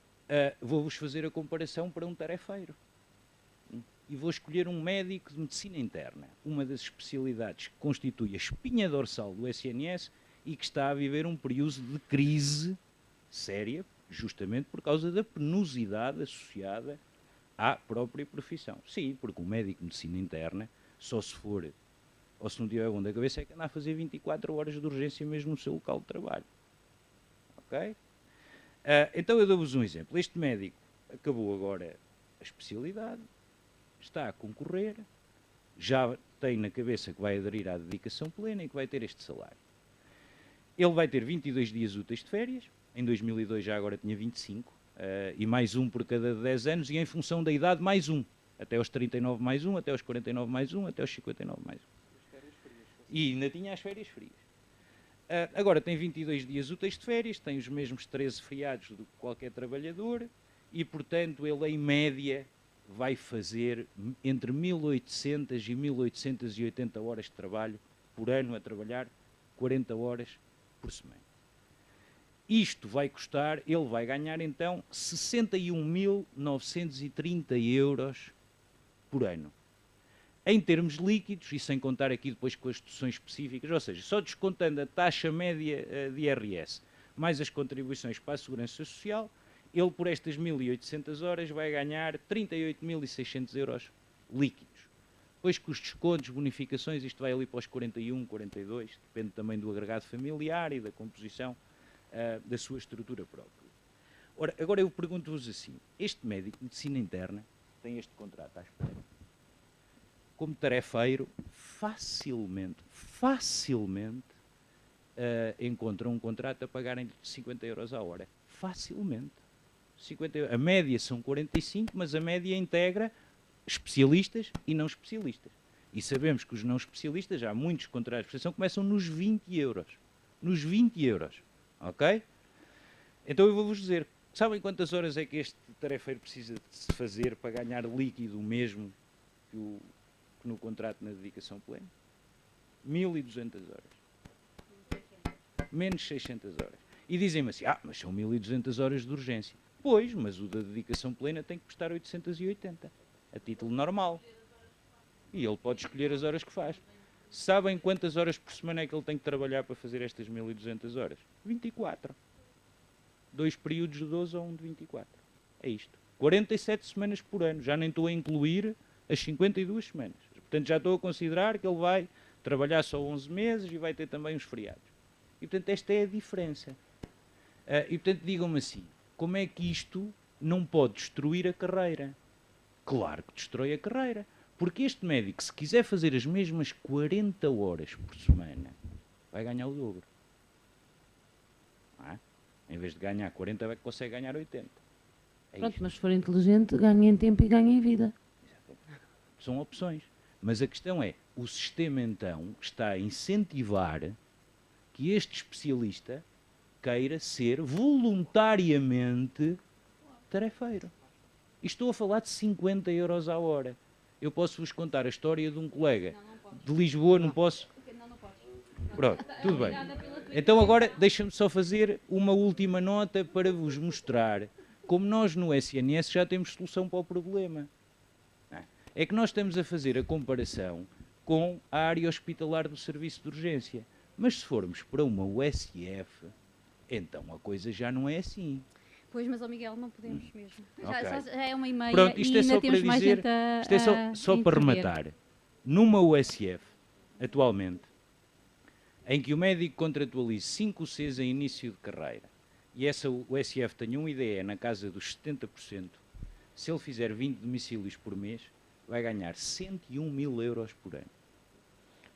vou-vos fazer a comparação para um tarefeiro. E vou escolher um médico de medicina interna, uma das especialidades que constitui a espinha dorsal do SNS e que está a viver um período de crise séria, justamente por causa da penosidade associada à própria profissão. Sim, porque um médico de medicina interna, só se for, ou se não tiver bom da cabeça, é que anda a fazer 24 horas de urgência mesmo no seu local de trabalho. Ok? Então eu dou-vos um exemplo. Este médico acabou agora a especialidade, está a concorrer, já tem na cabeça que vai aderir à dedicação plena e que vai ter este salário. Ele vai ter 22 dias úteis de férias, em 2002 já agora tinha 25, e mais um por cada 10 anos, e em função da idade mais um, até aos 39 mais um, até aos 49 mais um, até aos 59 mais um. E ainda tinha as férias frias. Agora tem 22 dias úteis de férias, tem os mesmos 13 feriados do que qualquer trabalhador, e portanto ele em média vai fazer entre 1.800 e 1.880 horas de trabalho por ano a trabalhar 40 horas por semana. Isto vai custar, ele vai ganhar então 61.930 euros por ano. Em termos líquidos, e sem contar aqui depois com as deduções específicas, ou seja, só descontando a taxa média de IRS, mais as contribuições para a Segurança Social, ele por estas 1.800 horas vai ganhar 38.600 euros líquidos. Depois com os descontos, bonificações, isto vai ali para os 41, 42, depende também do agregado familiar e da composição da sua estrutura própria. Ora, agora eu pergunto-vos assim, este médico de medicina interna tem este contrato à espera. Como tarefeiro, facilmente encontra um contrato a pagarem 50 euros a hora. Facilmente. 50 euros. A média são 45, mas a média integra especialistas e não especialistas. E sabemos que os não especialistas, já há muitos contratos de prestação, começam nos 20 euros. Nos 20 euros. Ok? Então eu vou-vos dizer, sabem quantas horas é que este tarefeiro precisa de se fazer para ganhar líquido o mesmo que no contrato na dedicação plena? 1.200 horas. Menos 600 horas. E dizem-me assim, mas são 1.200 horas de urgência. Pois, mas o da dedicação plena tem que custar 880, a título normal. E ele pode escolher as horas que faz. Sabem quantas horas por semana é que ele tem que trabalhar para fazer estas 1.200 horas? 24. 2 períodos de 12 ou um de 24. É isto. 47 semanas por ano. Já nem estou a incluir as 52 semanas. Portanto, já estou a considerar que ele vai trabalhar só 11 meses e vai ter também os feriados. E, portanto, esta é a diferença. E, portanto, digam-me assim, como é que isto não pode destruir a carreira? Claro que destrói a carreira. Porque este médico, se quiser fazer as mesmas 40 horas por semana, vai ganhar o dobro. Não é? Em vez de ganhar 40, consegue ganhar 80. Pronto, mas se for inteligente, ganha em tempo e ganha em vida. São opções. Mas a questão é, o sistema então está a incentivar que este especialista queira ser voluntariamente tarefeiro. E estou a falar de 50 euros a hora. Eu posso-vos contar a história de um colega de Lisboa, não posso? Pronto, tudo bem. Então agora deixa-me só fazer uma última nota para vos mostrar como nós no SNS já temos solução para o problema. É que nós estamos a fazer a comparação com a área hospitalar do serviço de urgência. Mas se formos para uma USF, então a coisa já não é assim. Pois, mas, Miguel, não podemos mesmo. Okay. Já é 1h30 Pronto, isto e é só ainda para temos mais dizer, gente a isto é só para rematar. Numa USF, atualmente, em que o médico contratualize 5 Cs em início de carreira, e essa USF tenha um IDE na casa dos 70%, se ele fizer 20 domicílios por mês, vai ganhar 101 mil euros por ano.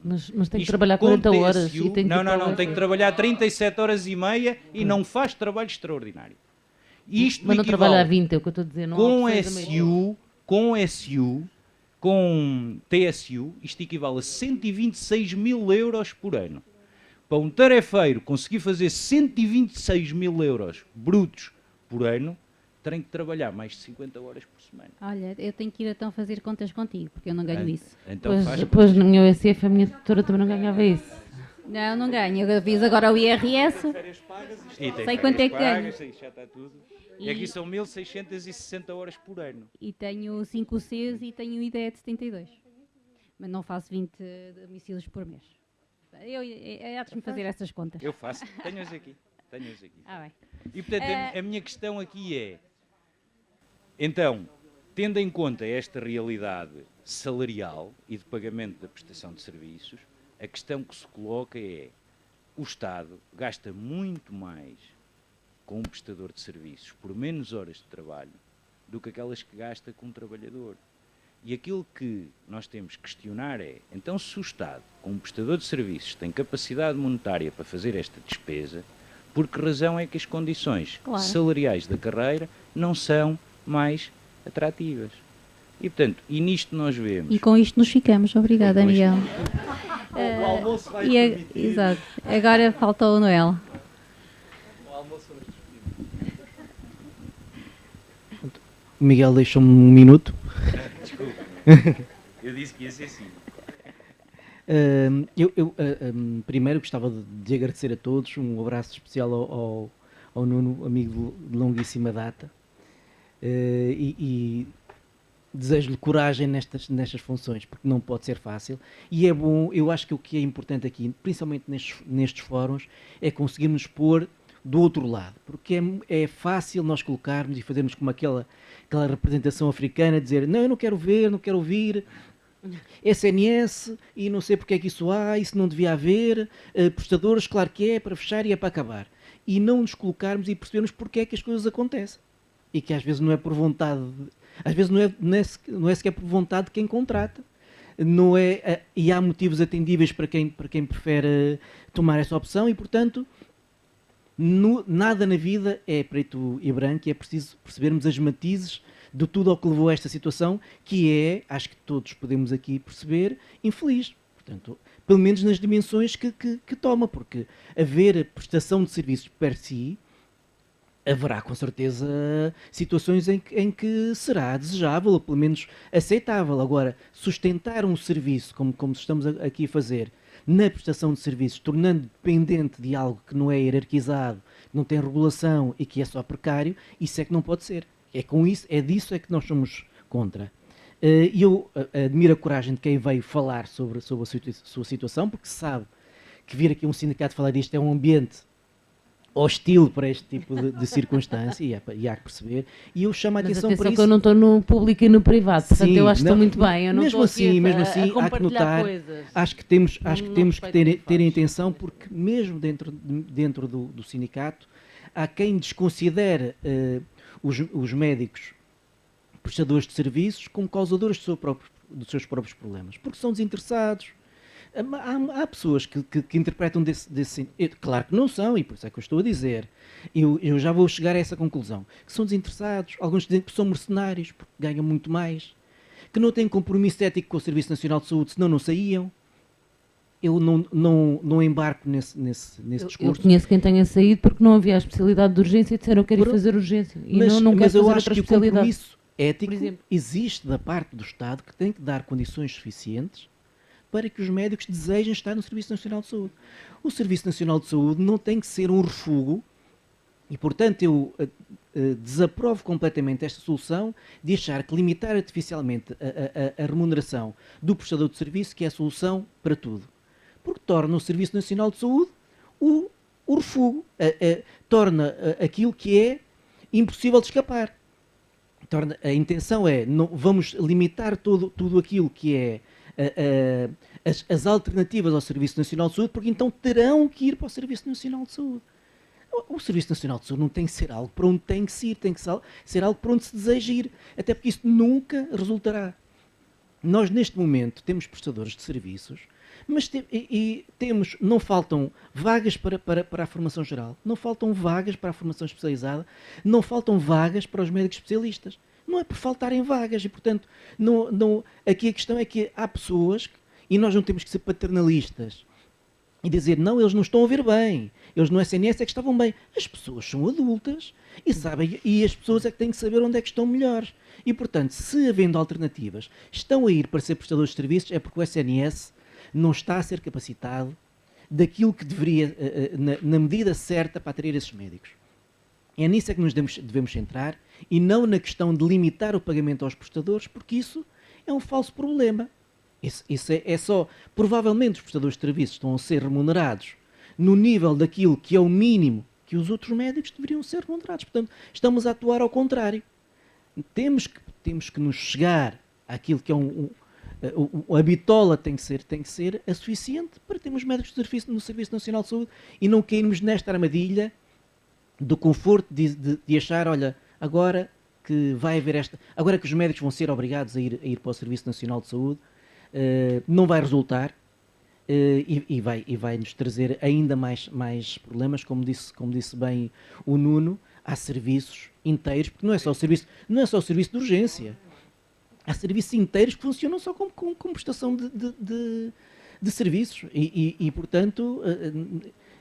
Mas tem que Isto trabalhar com 40 horas. TSU, E tem que não, tem que trabalhar 37 horas e meia e não faz trabalho extraordinário. Isto mas não equivale, trabalha a 20, é o que eu estou a dizer. Não com há opções a meio. com TSU, isto equivale a 126 mil euros por ano. Para um tarefeiro conseguir fazer 126 mil euros brutos por ano, tem que trabalhar mais de 50 horas por semana. Olha, eu tenho que ir então fazer contas contigo, porque eu não ganho isso. Então Pois na minha USF a minha tutora também não ganhava isso. Não ganho. Eu fiz agora o IRS. E tem Sei quanto é que ganho. pagas, já está tudo. E aqui são 1660 horas por ano. E tenho 5 Cs e tenho IDE de 72. Mas não faço 20 domicílios por mês. Há-me fazer essas contas. Eu faço. Tenho-as aqui. Bem. E portanto, a minha questão aqui é, então, tendo em conta esta realidade salarial e de pagamento da prestação de serviços, a questão que se coloca é, o Estado gasta muito mais com um prestador de serviços por menos horas de trabalho do que aquelas que gasta com um trabalhador. E aquilo que nós temos que questionar é, então se o Estado, com um prestador de serviços, tem capacidade monetária para fazer esta despesa, por que razão é que as condições salariais da carreira não são mais atrativas? E, portanto, nisto nós vemos... E com isto nos ficamos. Obrigada, Miguel. O almoço vai Exato. Agora falta o Noel. O almoço vamos despedir. O Miguel deixou-me um minuto. Desculpa. Eu disse que ia ser assim. Primeiro gostava de agradecer a todos, um abraço especial ao Nuno, amigo de longuíssima data, e desejo-lhe coragem nestas funções, porque não pode ser fácil, e é bom, eu acho que o que é importante aqui, principalmente nestes fóruns, é conseguirmos pôr do outro lado, porque é fácil nós colocarmos e fazermos como aquela representação africana, dizer, não, eu não quero ver, não quero ouvir, SNS, e não sei porque é que isso há, isso não devia haver, prestadores, claro que é, para fechar e é para acabar. E não nos colocarmos e percebermos porque é que as coisas acontecem. E que às vezes não é por vontade, às vezes não é sequer por vontade de quem contrata. Não é, e há motivos atendíveis para quem prefere tomar essa opção e, portanto, nada na vida é preto e branco e é preciso percebermos as matizes de tudo ao que levou a esta situação, que é, acho que todos podemos aqui perceber, infeliz. Portanto, pelo menos nas dimensões que toma, porque haver prestação de serviços per si, haverá com certeza situações em que será desejável, ou pelo menos aceitável. Agora, sustentar um serviço, como estamos aqui a fazer, na prestação de serviços, tornando dependente de algo que não é hierarquizado, não tem regulação e que é só precário, isso é que não pode ser. É disso é que nós somos contra. E eu admiro a coragem de quem veio falar sobre a sua situação, porque sabe que vir aqui um sindicato falar disto é um ambiente hostil para este tipo de circunstância e há que perceber. E eu chamo a Mas atenção atenção para que isso. eu não estou no público e no privado, portanto Sim, eu acho que estou não, muito bem. Eu não mesmo estou aqui assim, a há que compartilhar notar, coisas. acho que temos Não que respeito ter, quem ter faz. atenção, porque mesmo dentro do sindicato há quem desconsidere os médicos prestadores de serviços como causadores dos seus próprios problemas, porque são desinteressados. Há pessoas que interpretam desse. Claro que não são, e por isso é que eu estou a dizer. Eu já vou chegar a essa conclusão. Que são desinteressados, alguns dizem que são mercenários, porque ganham muito mais, que não têm compromisso ético com o Serviço Nacional de Saúde, senão não saíam. Eu não embarco nesse Eu discurso. conheço quem tenha saído porque não havia a especialidade de urgência e disseram que quero ir Pronto. fazer urgência. E Mas, não quero mas eu fazer acho outra que o especialidade. compromisso ético Por exemplo. existe da parte do Estado, que tem que dar condições suficientes para que os médicos desejem estar no Serviço Nacional de Saúde. O Serviço Nacional de Saúde não tem que ser um refúgio e, portanto, eu desaprovo completamente esta solução de achar que limitar artificialmente a remuneração do prestador de serviço que é a solução para tudo. Porque torna o Serviço Nacional de Saúde o refúgio, torna aquilo que é impossível de escapar. A intenção é, não, vamos limitar tudo aquilo que é as alternativas ao Serviço Nacional de Saúde, porque então terão que ir para o Serviço Nacional de Saúde. O Serviço Nacional de Saúde não tem que ser algo para onde tem que se ir, tem que ser algo para onde se deseja ir, até porque isso nunca resultará. Nós, neste momento, temos prestadores de serviços, mas não faltam vagas para a formação geral, não faltam vagas para a formação especializada, não faltam vagas para os médicos especialistas. Não é por faltarem vagas e, portanto, aqui a questão é que há pessoas, e nós não temos que ser paternalistas e dizer, não, eles não estão a ver bem, eles no SNS é que estavam bem. As pessoas são adultas e sabem, e as pessoas é que têm que saber onde é que estão melhores. E, portanto, se havendo alternativas, estão a ir para ser prestadores de serviços, é porque o SNS não está a ser capacitado daquilo que deveria, na medida certa, para atrair esses médicos. É nisso é que nos devemos centrar e não na questão de limitar o pagamento aos prestadores, porque isso é um falso problema. Isso é só... Provavelmente os prestadores de serviços estão a ser remunerados no nível daquilo que é o mínimo que os outros médicos deveriam ser remunerados. Portanto, estamos a atuar ao contrário. Temos que nos chegar àquilo que é a bitola tem que ser a suficiente para termos médicos de serviço no Serviço Nacional de Saúde e não cairmos nesta armadilha do conforto de achar, olha, agora que vai haver agora que os médicos vão ser obrigados a ir para o Serviço Nacional de Saúde, não vai resultar e vai nos trazer ainda mais problemas, como disse bem o Nuno. Há serviços inteiros, porque não é só o serviço de urgência. Há serviços inteiros que funcionam só como prestação de serviços e portanto,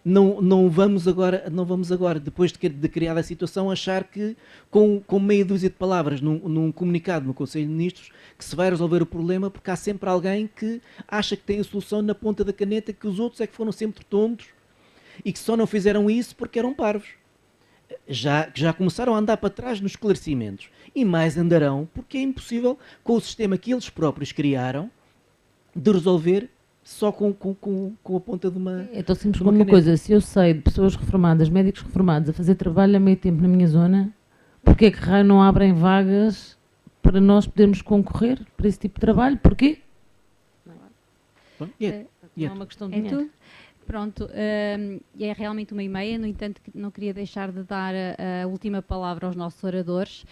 não vamos agora, depois de criada a situação, achar que com meia dúzia de palavras num comunicado no Conselho de Ministros que se vai resolver o problema, porque há sempre alguém que acha que tem a solução na ponta da caneta, que os outros é que foram sempre tontos e que só não fizeram isso porque eram parvos. Já começaram a andar para trás nos esclarecimentos e mais andarão, porque é impossível, com o sistema que eles próprios criaram, de resolver só com a ponta de uma... É tão simples de uma como uma caneta. coisa: se eu sei de pessoas reformadas, médicos reformados, a fazer trabalho a meio tempo na minha zona, porque é que raio não abrem vagas para nós podermos concorrer para esse tipo de trabalho? Porquê? Bom, Não é uma questão de É dinheiro. tudo? Pronto, é realmente 1h30, no entanto não queria deixar de dar a última palavra aos nossos oradores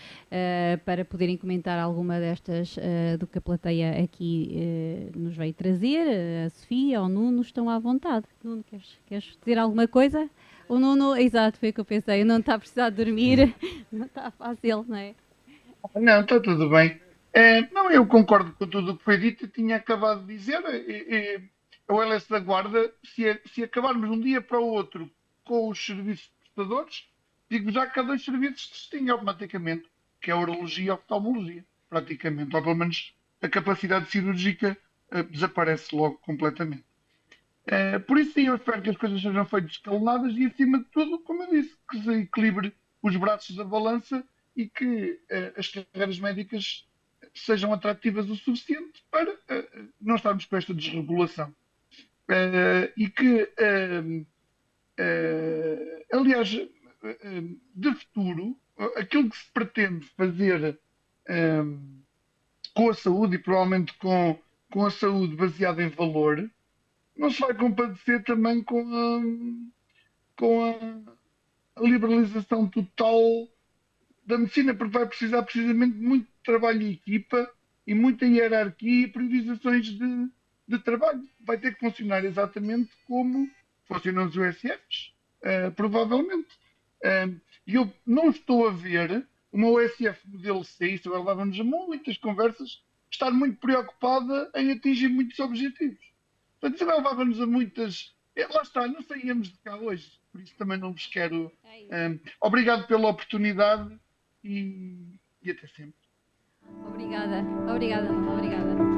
para poderem comentar alguma destas do que a plateia aqui nos veio trazer. A Sofia ou o Nuno estão à vontade. Nuno, queres dizer alguma coisa? O Nuno, exato, foi o que eu pensei, o Nuno está a precisar de dormir, não está fácil, não é? Não, está tudo bem. Não, eu concordo com tudo o que foi dito. Eu tinha acabado de dizer. O LS da Guarda, se acabarmos de um dia para o outro com os serviços prestadores, digo já que há dois serviços que se distinguem automaticamente, que é a urologia e a oftalmologia, praticamente. Ou pelo menos a capacidade cirúrgica desaparece logo completamente. Por isso sim, eu espero que as coisas sejam feitas escalonadas e, acima de tudo, como eu disse, que se equilibre os braços da balança e que as carreiras médicas sejam atrativas o suficiente para não estarmos com esta desregulação. E que aliás, de futuro, aquilo que se pretende fazer com a saúde e provavelmente com a saúde baseada em valor, não se vai compadecer também com a liberalização total da medicina, porque vai precisar precisamente de muito trabalho em equipa e muita hierarquia e priorizações de trabalho. Vai ter que funcionar exatamente como funcionam os USFs, provavelmente. E eu não estou a ver uma USF modelo C, isso agora leva-nos a muitas conversas, estar muito preocupada em atingir muitos objetivos. Portanto, isso agora leva-nos a muitas... Lá está, não saíamos de cá hoje, por isso também não vos quero... obrigado pela oportunidade e até sempre. Obrigada, obrigada, obrigada.